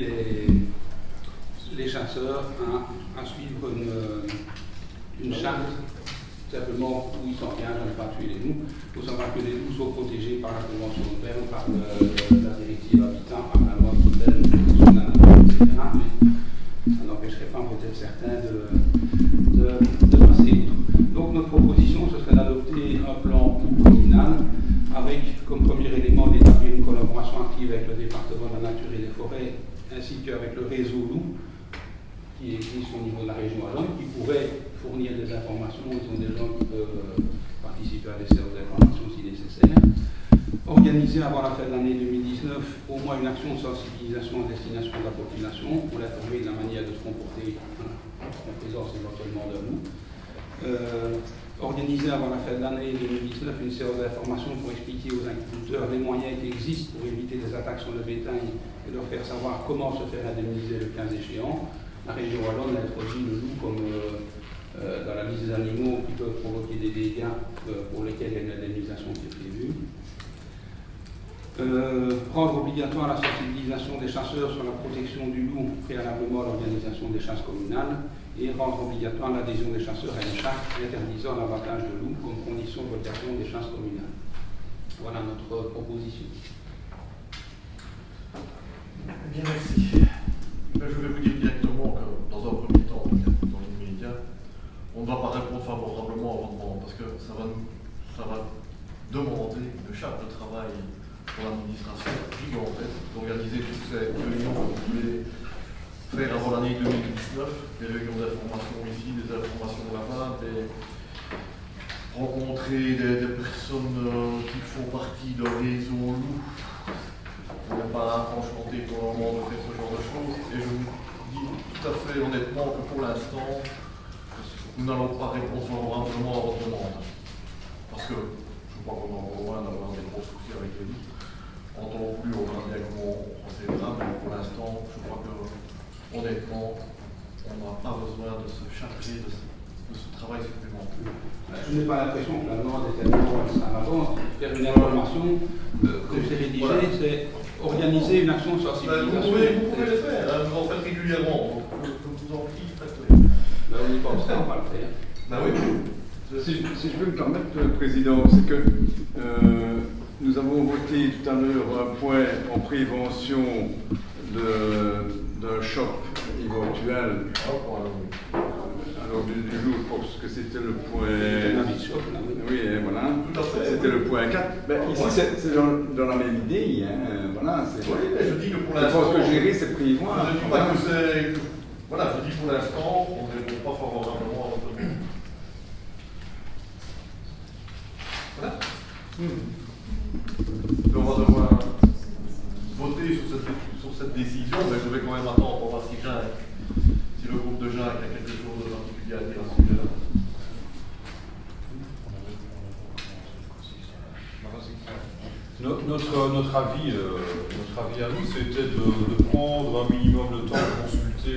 les chasseurs à suivre une charte, simplement où ils s'engagent à ne pas tuer les loups. Il faut savoir que les loups sont protégés par la Convention de Berne, par la directive Habitat, par la loi belge, sur la nature, etc. Mais ça n'empêcherait pas peut-être certains de passer outre. Donc notre proposition, ce serait d'adopter un plan communal avec comme premier élément d'établir une collaboration active avec le département de la nature et des forêts ainsi qu'avec le réseau loup qui existe au niveau de la région wallonne, qui pourrait fournir des informations. Ils ont des gens qui peuvent participer à des séances d'information si nécessaire. Organiser avant la fin de l'année 2019 au moins une action de sensibilisation à destination de la population pour l'informer de la manière de se comporter en présence éventuellement d'un loup. Organiser avant la fin de l'année 2019 une séance d'information pour expliquer aux agriculteurs les moyens qui existent pour éviter des attaques sur le bétail et leur faire savoir comment se faire indemniser le cas échéant. La région wallonne a introduit le loup comme dans la liste des animaux qui peuvent provoquer des dégâts pour lesquels il y a une indemnisation qui est prévue. Rendre obligatoire la sensibilisation des chasseurs sur la protection du loup préalablement à l'organisation des chasses communales et rendre obligatoire l'adhésion des chasseurs à une charte interdisant l'abattage de loups comme condition de vocation des chasses communales. Voilà notre proposition.
Bien, merci. Ben, je vais vous dire directement que dans un premier temps, dans l'immédiat, on ne va pas répondre favorablement au amendement parce que ça va demander une charte de travail pour l'administration gigantesque d'organiser toutes ces réunions que vous voulez faire avant l'année 2019, des réunions d'information ici, des informations là-bas, rencontrer des personnes qui font partie d'un réseau loup. On n'est pas enchanté pour le moment de faire ce genre de choses. Et je vous dis tout à fait honnêtement que pour l'instant, nous n'allons pas répondre favorablement à votre demande. Parce que je crois qu'on est encore loin d'avoir des gros soucis avec les loups. En tant plus, on verra bien comment on procédera, mais pour l'instant, je crois que honnêtement, on n'a pas besoin de se charger de ce travail supplémentaire.
Je n'ai pas l'impression que la demande est tellement en avance. Faire une information, comme c'est rédigé, c'est organiser une action de sensibilisation.
Vous pouvez le faire, hein, vous en faites régulièrement. Je vous en prie, faites-le.
On y pense, on va le faire.
Ben oui.
Si je peux me permettre, Président, c'est que nous avons voté tout à l'heure un point en prévention d'un choc éventuel. Alors du jour, je pense que c'était le point... Oui, voilà.
Tout à fait.
C'était le point 4. Ben, ici, c'est dans la même idée. Hein. Voilà,
oui, mais je dis que pour
je
l'instant...
pense que gérer, c'est prévoir.
Je ne dis pas que c'est... Voilà, je dis pour l'instant, on ne répond pas favorablement à votre demande. Voilà. On va devoir voter sur cette décision, mais je vais quand même attendre pour voir si le groupe de Jacques a quelque chose de particulier à dire à ce sujet-là.
Notre avis à nous, c'était de prendre un minimum de temps de consulter.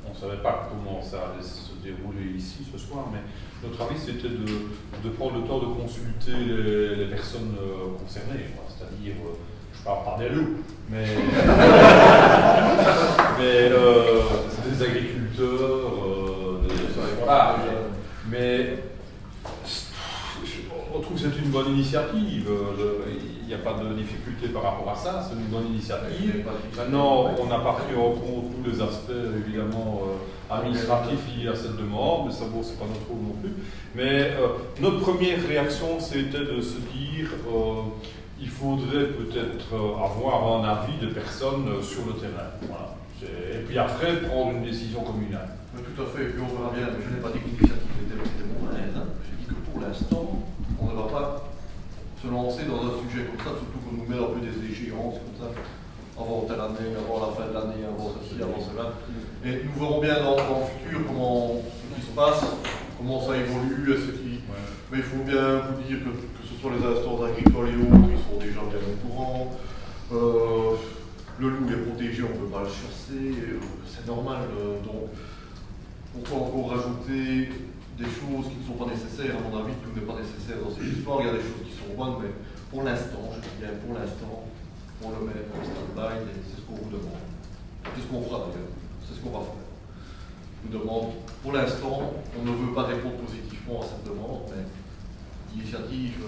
On ne savait pas comment ça allait se dérouler ici ce soir, mais notre avis, c'était de prendre le temps de consulter les personnes concernées, c'est-à-dire, je ne parle pas des loups, mais des agriculteurs, voilà. Mais on trouve que c'est une bonne initiative. Il n'y a pas de difficulté par rapport à ça, c'est une bonne initiative. Maintenant, on n'a pas pris en compte tous les aspects, évidemment, administratifs liés à cette demande, mais ça, bon, c'est pas notre rôle non plus. Mais notre première réaction, c'était de se dire il faudrait peut-être avoir un avis de personnes sur le terrain. Voilà. Et puis après, prendre une décision communale.
Tout à fait, et puis on verra bien. Je n'ai pas dit que l'initiative était mauvaise. J'ai dit que pour l'instant, on ne va pas se lancer dans un sujet comme ça, surtout qu'on nous met un peu des échéances comme ça, avant telle année, avant la fin de l'année, avant ceci, avant cela. Et nous verrons bien dans le futur comment ce qui se passe, comment ça évolue, mais il faut bien vous dire que ce soit les instances agricoles et autres, ils sont déjà bien au courant. Le loup est protégé, on ne peut pas le chasser, c'est normal. Donc, pourquoi encore rajouter des choses qui ne sont pas nécessaires? À mon avis, tout n'est pas nécessaire dans cette histoire. Il y a des choses qui sont bonnes, mais pour l'instant, je dis bien pour l'instant, on le met en stand-by et c'est ce qu'on vous demande. C'est ce qu'on fera d'ailleurs, c'est ce qu'on va faire. On nous demande, pour l'instant, on ne veut pas répondre positivement à cette demande, mais l'initiative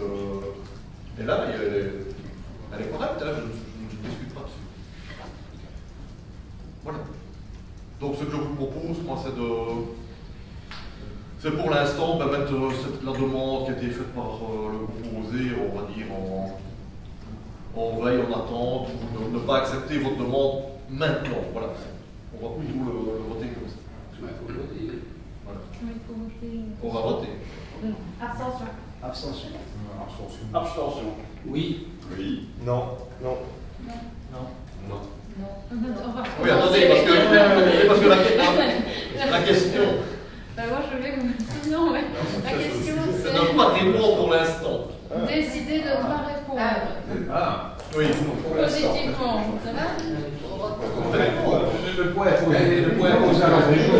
est là, elle est correcte, hein, je ne discute pas dessus. Voilà. Donc ce que je vous propose, moi, c'est pour l'instant mettre la demande qui a été faite par le proposé, on va dire, en veille, en attente, ou ne pas accepter votre demande maintenant. Voilà. On va plutôt le voter comme ça. Voilà. On va voter.
Abstention.
Abstention.
Abstention.
Abstention.
Oui.
Oui. Non. Non.
Non.
Non. Non.
Oui, attendez, parce que la question,
Moi je vais vous dire non, mais la question
c'est de ne pas répondre pour l'instant.
décider de ne pas répondre
Ah.
Oui.
positivement, ça va?
Le point est posé à l'ordre du jour.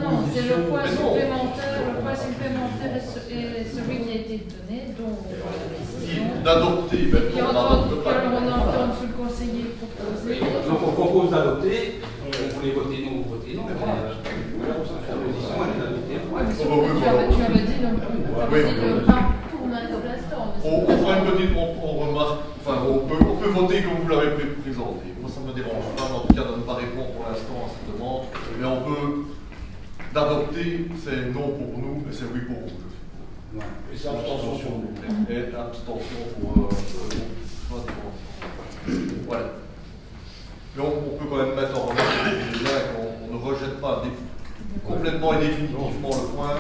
Non, c'est le poids supplémentaire. Le poids supplémentaire est celui qui a été donné, donc
D'adopter,
on a entendu le conseiller proposer.
Donc on propose d'adopter, on voulait voter non ou voter non. La position elle est d'adopter.
Tu avais dit de pas pour l'instant.
On fera une petite remarque, enfin on peut voter comme vous l'avez présenté. Moi ça ne me dérange pas, en tout cas de ne pas répondre pour l'instant à cette demande, mais on peut d'adopter, c'est non pour nous, et c'est oui pour vous. Et c'est abstention pour vous. Et abstention pour voilà. Mais on peut quand même mettre en regard qu'on ne rejette pas complètement et définitivement le point.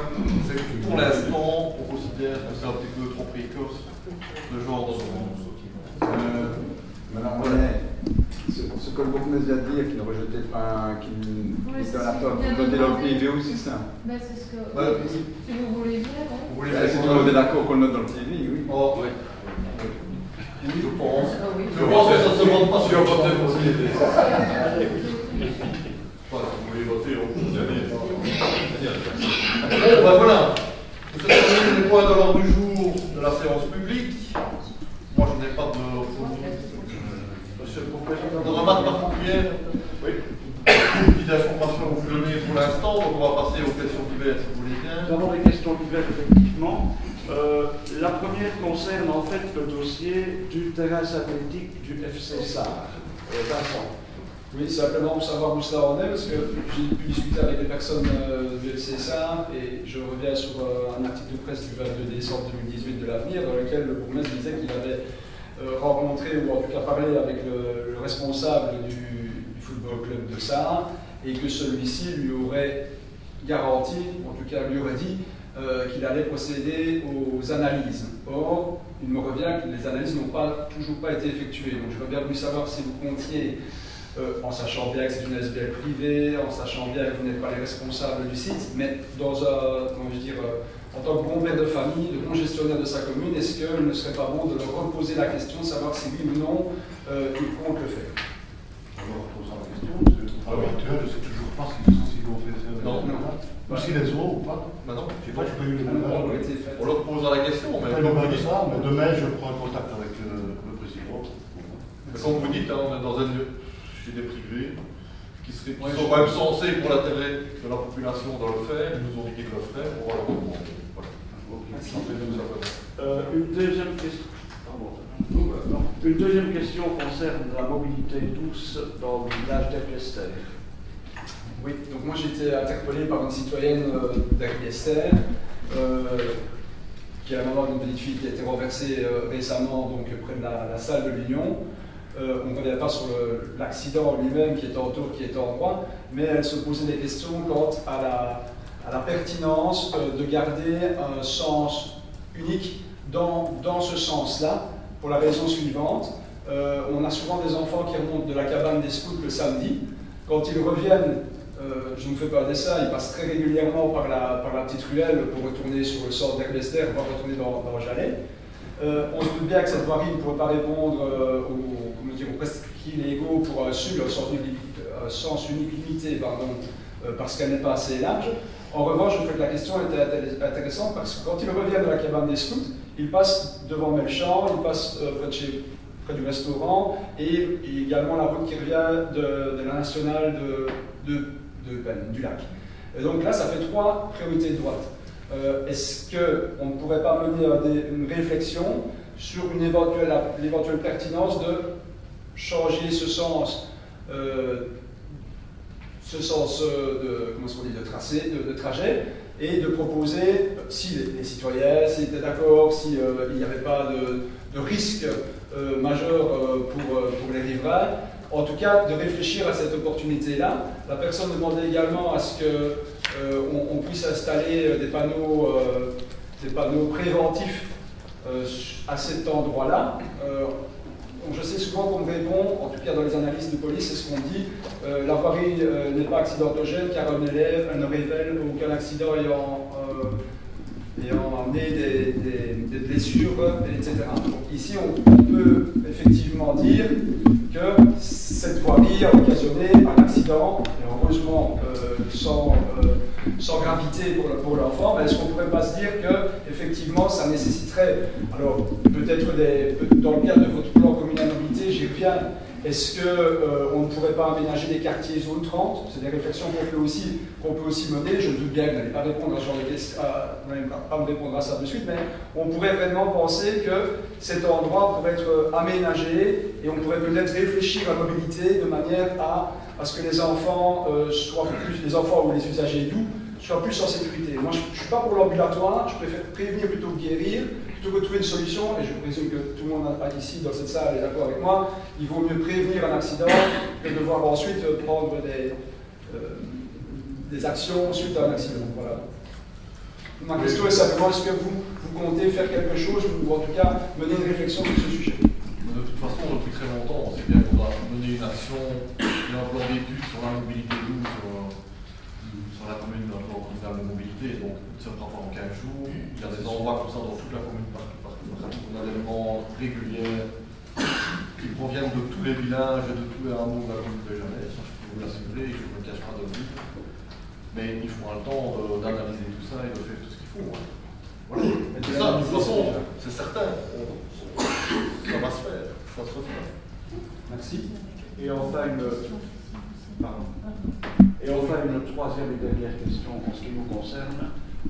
C'est que pour l'instant, on considère que c'est un petit peu trop précoce ce genre de
Madame René, ce que le bourgmestre vient de dire, qu'il ne rejetait pas, qu'il était un acteur qui votait dans le privé aussi, ça.
Ben, c'est ce que.
Ouais.
Si vous voulez bien, ouais.
Si tout le monde est d'accord qu'on le note dans le privé, oui.
Oh, oui. Oui, je pense.
Ah oui.
Je pense que ça ne se vend pas sur votre
Vous
voulez voter, on peut y aller. Bon, ben voilà. C'est terminé les points de l'ordre du jour de la séance publique. Moi, je n'ai pas de remarques particulières. Oui. Une petite information à vous donner pour l'instant, donc on va passer aux questions diverses, si vous voulez bien.
Nous avons des questions diverses, effectivement. La première concerne en fait le dossier du terrain synthétique du FC SAR. Vincent.
Oui, simplement pour savoir où ça en est, parce que j'ai pu discuter avec des personnes du FC SAR et je reviens sur un article de presse du 22 décembre 2018 de l'Avenir, dans lequel le bourgmestre disait qu'il avait rencontré, ou en tout cas parlé avec le responsable du football club de SAR, et que celui-ci lui aurait garanti, ou en tout cas lui aurait dit, qu'il allait procéder aux analyses. Or, il me revient que les analyses n'ont toujours pas été effectuées. Donc j'aurais bien voulu savoir si vous comptiez, en sachant bien que c'est une SBL privée, en sachant bien que vous n'êtes pas les responsables du site, mais dans en tant que bon père de famille, de bon gestionnaire de sa commune, est-ce qu'il ne serait pas bon de leur reposer la question, de savoir si oui ou non ils comptent le faire?
On leur posera la question, parce que à l'heure actuelle, je ne sais toujours pas si l'on fait ça.
Non.
Ou si les ont ou pas.
Maintenant,
Je sais pas, je peux eu le
on leur posera la question, mais
mais
comme vous dites,
demain, je prends contact avec le président.
comme vous dites, on est dans un lieu chez des privés qui sont quand même censés pour l'intérêt de la population de le faire, ils nous ont dit qu'ils le feraient, on va leur demander. Voilà.
Une deuxième question. Une deuxième question concerne la mobilité douce dans le village d'Erquester.
Oui, donc moi j'ai été interpellé par une citoyenne d'Erquester qui a la maman d'une petite fille qui a été renversée récemment donc, près de la salle de l'Union. On ne revient pas sur l'accident lui-même qui est en tour, qui est en droit, mais elle se posait des questions quant à la pertinence de garder un sens unique dans ce sens-là, pour la raison suivante. On a souvent des enfants qui remontent de la cabane des scouts le samedi. Quand ils reviennent, je ne me fais pas un dessin, ils passent très régulièrement par la petite ruelle pour retourner sur le centre d'Erquester, voire retourner dans Jalais. On se doute bien que cette voirie ne pourrait pas répondre aux prescrits légaux pour un sens unique limité, parce qu'elle n'est pas assez large. En revanche, je trouve que la question était intéressante parce que quand ils reviennent de la cabane des scouts, ils passent devant Melchamp, ils passent près du restaurant et également la route qui revient de la nationale du lac. Et donc là, ça fait 3 priorités de droite. Est-ce qu'on ne pourrait pas mener une réflexion sur l'éventuelle pertinence de changer ce sens de tracé, de trajet, et de proposer, si les citoyens étaient d'accord, s'il n'y avait pas de risque majeur pour les riverains, en tout cas de réfléchir à cette opportunité-là. La personne demandait également à ce qu'on puisse installer des panneaux préventifs à cet endroit-là. Je sais souvent qu'on me répond, en tout cas dans les analyses de police, c'est ce qu'on dit, la voirie n'est pas accidentogène car elle ne révèle aucun accident ayant amené des blessures, etc. Donc ici, on peut effectivement dire que cette voirie a occasionné un accident, et heureusement sans gravité pour l'enfant, mais est-ce qu'on ne pourrait pas se dire que effectivement ça nécessiterait, alors peut-être dans le cadre de votre plan communal mobilité, j'y reviens, est-ce qu'on ne pourrait pas aménager des quartiers zone 30? C'est des réflexions qu'on peut aussi mener. Je me doute bien que vous n'allez pas répondre à ce genre de questions, vous n'allez pas me répondre à ça de suite, mais on pourrait vraiment penser que cet endroit pourrait être aménagé et on pourrait peut-être réfléchir à la mobilité de manière à ce que les enfants ou les usagers doux soient plus en sécurité. Moi, je ne suis pas pour l'ambulatoire, je préfère prévenir plutôt que guérir, plutôt plutôt que de trouver une solution, et je présume que tout le monde ici dans cette salle est d'accord avec moi, il vaut mieux prévenir un accident que de devoir ensuite prendre des actions suite à un accident. Voilà. Ma question est simplement, est-ce que vous comptez faire quelque chose, ou en tout cas mener une réflexion sur ce sujet?
De toute façon, depuis très longtemps, on sait bien qu'on va mener une action, un plan d'études sur la mobilité douce, sur la commune, un plan communal de mobilité, donc ça ne prend pas en 15 jours. Il y a des endroits comme ça dans toute la commune, partout. On a des éléments réguliers qui proviennent de tous les villages et de tous les hameaux de la commune de Jalais, ça je peux vous l'assurer, je ne me cache pas de le dire. Mais il faut un temps d'analyser tout ça et de faire tout ce qu'il faut. Voilà. Et tout ça, de toute façon, c'est certain, ça va se faire, ça se refait.
Merci. Et enfin une troisième et dernière question en ce qui nous concerne,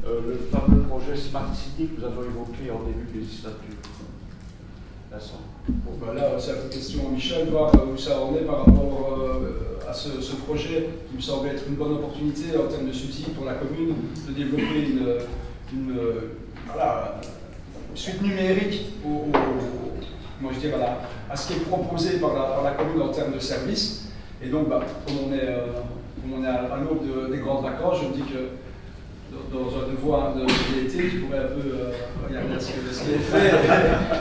le fameux projet Smart City que nous avons évoqué en début de législature. Vincent.
Bon, ben là, c'est une question à Michel, voir où ça en est par rapport à ce projet qui me semble être une bonne opportunité en termes de subsides pour la commune de développer une suite numérique à ce qui est proposé par la commune en termes de services. Et donc, bah, comme on est à l'aube des grandes vacances, je me dis que dans un devoir de l'été, je pourrais un peu regarder ce qui est fait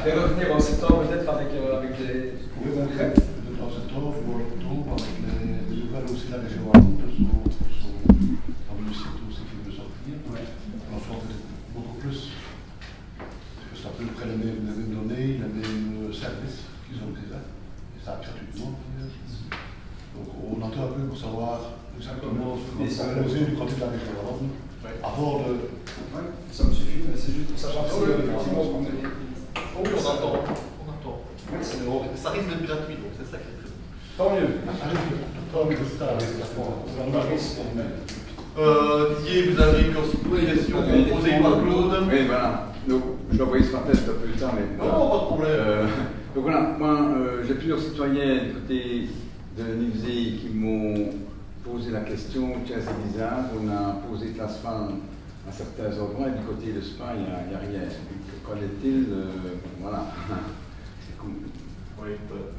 et revenir en septembre peut-être avec des concrets.
De temps en temps, vous retour avec les nouvelles aussi la région allemande, dans le site où c'est qui veut sortir. On en fait beaucoup plus. Parce que c'est à peu près les mêmes données, les mêmes services qu'ils ont déjà. Et ça gratuitement. Donc on entend un peu pour savoir exactement ce qu'on a posé du côté de la région allemande. Avant de.
Ouais, ça me suffit, mais c'est juste pour savoir si effectivement ce qu'on a dit.
On attend. Ça risque d'être gratuit, donc c'est ça qui est très bien.
Tant mieux.
Didier, vous avez une question posée par Claude.
Oui, voilà. Donc, je dois envoyer ce matin, c'est un peu le temps, mais.
Non, pas de problème.
Donc voilà, moi, j'ai plusieurs citoyens du côté de Nivesey qui m'ont posé la question, tiens, c'est bizarre, on a posé de l'asphalte à certains endroits et du côté de Spa, il n'y a rien. Qu'en est-il voilà. C'est cool.
Oui,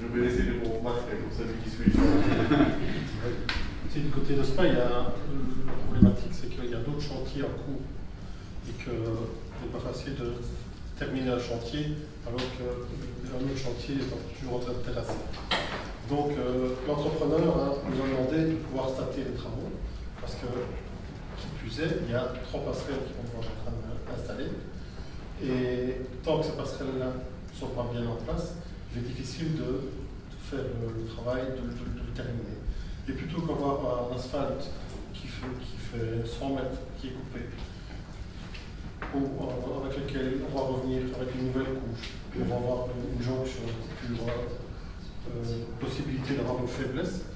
je vais laisser les mots masques comme celui qui suit.
Du côté de Spa, il y a la problématique, c'est qu'il y a d'autres chantiers en cours et qu'il n'est pas facile de terminer un chantier alors qu'un autre chantier est toujours en train de terrasser. Donc l'entrepreneur nous a demandé de pouvoir starter les travaux parce que, qui plus est, il y a 3 passerelles qui vont devoir être installées et tant que ces passerelles-là ne sont pas bien en place, il est difficile de faire le travail, de le terminer. Et plutôt qu'avoir un asphalte qui fait 100 mètres, qui est coupé, avec lequel on va revenir avec une nouvelle couche, on va avoir une jonction pour possibilité d'avoir une faiblesse,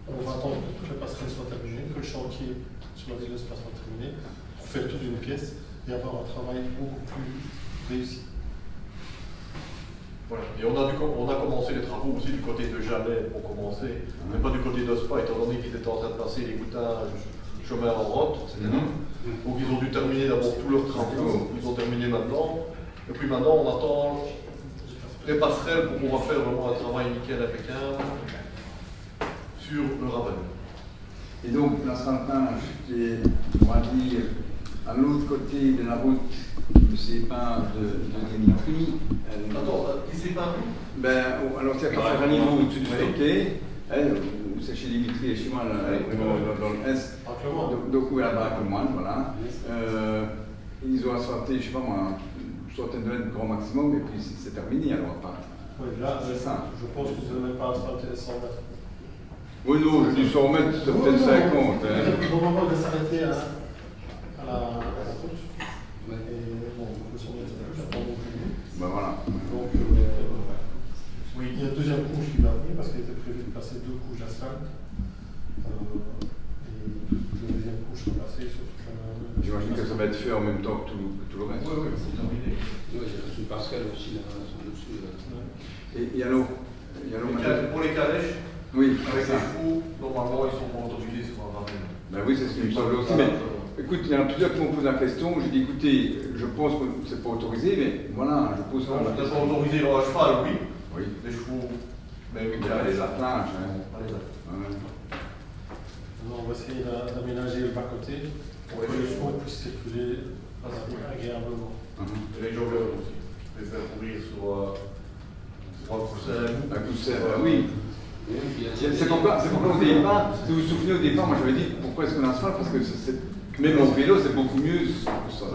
on va attendre que toutes les passerelles soient terminées, que le chantier sur la ville de Spa soit terminé, pour faire toute une pièce et avoir un travail beaucoup plus réussi.
Voilà. Et on a commencé les travaux aussi du côté de Jalais pour commencer, mais pas du côté de Spa, étant donné qu'ils étaient en train de passer les goutages, chemin en route, etc. Donc ils ont dû terminer d'abord tous leurs travaux, ils ont terminé maintenant, et puis maintenant on attend les passerelles pour pouvoir faire vraiment un travail nickel, impeccable sur le Raven.
Et donc, l'asphaltage, on va dire, à l'autre côté de la route qui me sépare de Dimitri.
Attends, qui sépare où?
Ben, alors, c'est à faire un niveau au-dessus du stocké. C'est chez Dimitri et chez moi, dans l'Est. Donc, oui, là-bas, comme moi, voilà. Ils ont asphalté, je ne sais pas moi, une centaine de mètres grand maximum, et puis c'est terminé, alors, pas.
Oui, là, je pense que vous n'avez pas asphalté les 100 mètres.
Oui, non, je dis 100 mètres, c'est peut-être 50.
Au moment de s'arrêter à la route, et bon, le 100 mètres, c'est pas beaucoup plus.
Ben voilà.
Donc, oui, il y a une deuxième couche qui va venir parce qu'il était prévu de passer 2 couches d'asphalte. Et la deuxième couche sera passée sur toute la.
J'imagine que ça va être fait en même temps que tout le reste.
Oui, c'est terminé.
Oui, il y a une passerelle aussi là.
Et alors,
pour les calèches,
oui,
avec les fous, normalement ils sont pas autorisés sur un rappel.
Ben oui, c'est ce qui me semble aussi, mais écoute, il y en a plusieurs qui m'ont posé la question. J'ai dit, écoutez, je pense que c'est pas autorisé, mais voilà, je pose quand même la
Peut-être
question.
autoriser le cheval, oui.
Oui.
Les chevaux. Mais oui,
Il y a les attelages. Hein. Ouais.
Alors, on va essayer d'aménager le bas-côté pour que les chevaux puissent circuler agréablement.
Et les joggeurs aussi. Les faire courir sur un coussin.
Un coussin, oui. C'est pourquoi au départ, si vous vous souvenez au départ, moi j'avais dit pourquoi est-ce qu'on asphalt, parce que même au vélo c'est beaucoup mieux.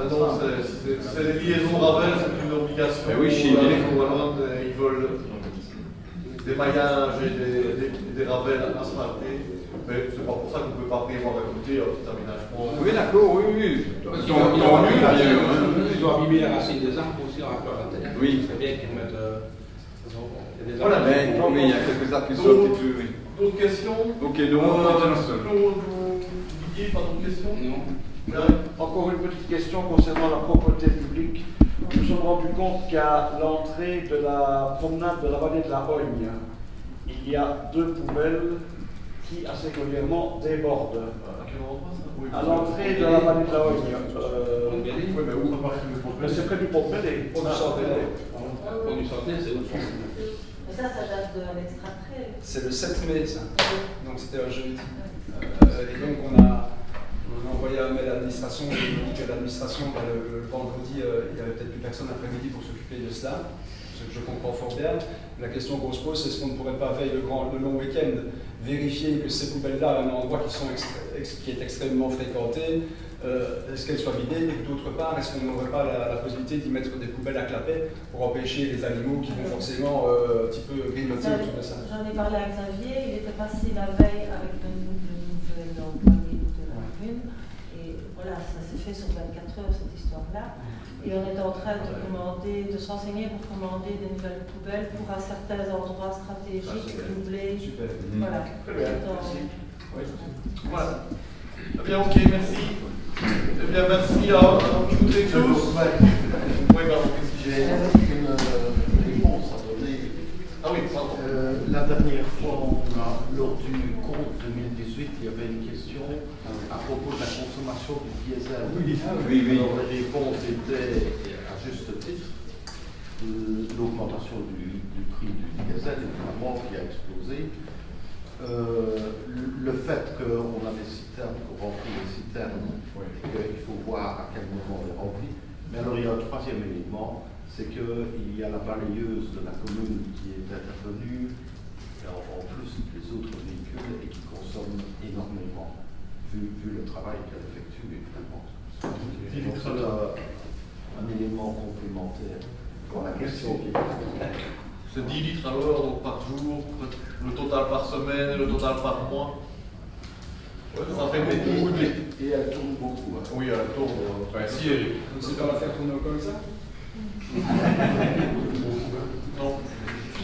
Non, c'est les liaisons Ravel, c'est une obligation.
Mais oui, chez les
ils veulent des maillages et des ravels asphaltés. Mais c'est pas pour ça qu'on ne peut pas prévoir à côté un petit aménagement.
Oui, d'accord, oui.
Ils ont abîmé la racine des arbres aussi en rapport à la terre.
Oui.
C'est bien qu'ils mettent.
Voilà, mais il y a quelques arbres qui sont un petit peu.
D'autres questions?
Ok, donc on continue seul.
Didier, pas d'autres questions?
Non.
Encore une petite question concernant la propreté publique. Nous nous sommes rendus compte qu'à l'entrée de la promenade de la vallée de la Hogne, il y a 2 poubelles qui assez régulièrement débordent. À l'entrée de la vallée de la Hogne.
Oui, mais où?
Mais c'est près du Pont-Bélé.
Pont du Centenaire. Pont du Centenaire, c'est autre chose.
Mais ça date de l'extra-trait.
C'est le 7 mai, ça. Donc c'était un jeudi. Et donc on a envoyé un mail à l'administration et on dit que l'administration, le vendredi, il n'y avait peut-être plus personne l'après-midi pour s'occuper de cela. Ce que je comprends fort bien. La question qu'on se pose, c'est est-ce qu'on ne pourrait pas, veille le long week-end, vérifier que ces poubelles-là, à un endroit qui est extrêmement fréquenté, est-ce qu'elles soient vidées, et d'autre part, est-ce qu'on n'aurait pas la possibilité d'y mettre des poubelles à clapet pour empêcher les animaux qui vont forcément un petit peu grignoter autour de ça.
J'en ai parlé à Xavier, il était passé la veille avec le nouvel employé de la commune, et voilà, ça s'est fait sur 24 heures cette histoire-là. Et on est en train de s'enseigner pour commander des nouvelles poubelles pour à certains endroits stratégiques, doublés.
Super.
Voilà.
Très bien. Voilà. Eh bien, ok, merci. Eh bien, merci à toutes et tous. Oui, pardon,
j'ai une réponse à donner.
Ah oui, pardon.
La dernière fois, lors du compte 2018, il y avait une question à propos de la consommation du diesel.
Oui.
Alors, les réponses étaient, à juste titre, l'augmentation du prix du diesel, évidemment, qui a explosé. Le fait qu'on a des citernes, qu'on remplit les citernes, et qu'il faut voir à quel moment on les remplit. Mais alors, il y a un troisième élément, c'est qu'il y a la balayeuse de la commune qui est intervenue, en plus des autres véhicules, et qui consomme énormément, vu le travail qu'elle effectue, évidemment. Donc, c'est un élément complémentaire pour la question qui est.
C'est 10 litres alors, donc par jour, le total par semaine et le total par mois. Ouais, ça fait beaucoup de litres.
Et elle tourne beaucoup. Hein.
Oui, elle tourne. Si, Eric.
Donc c'est pas la faire tourner comme ça.
Non.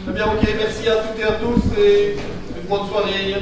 Eh bien, ok, merci à toutes et à tous et une bonne soirée.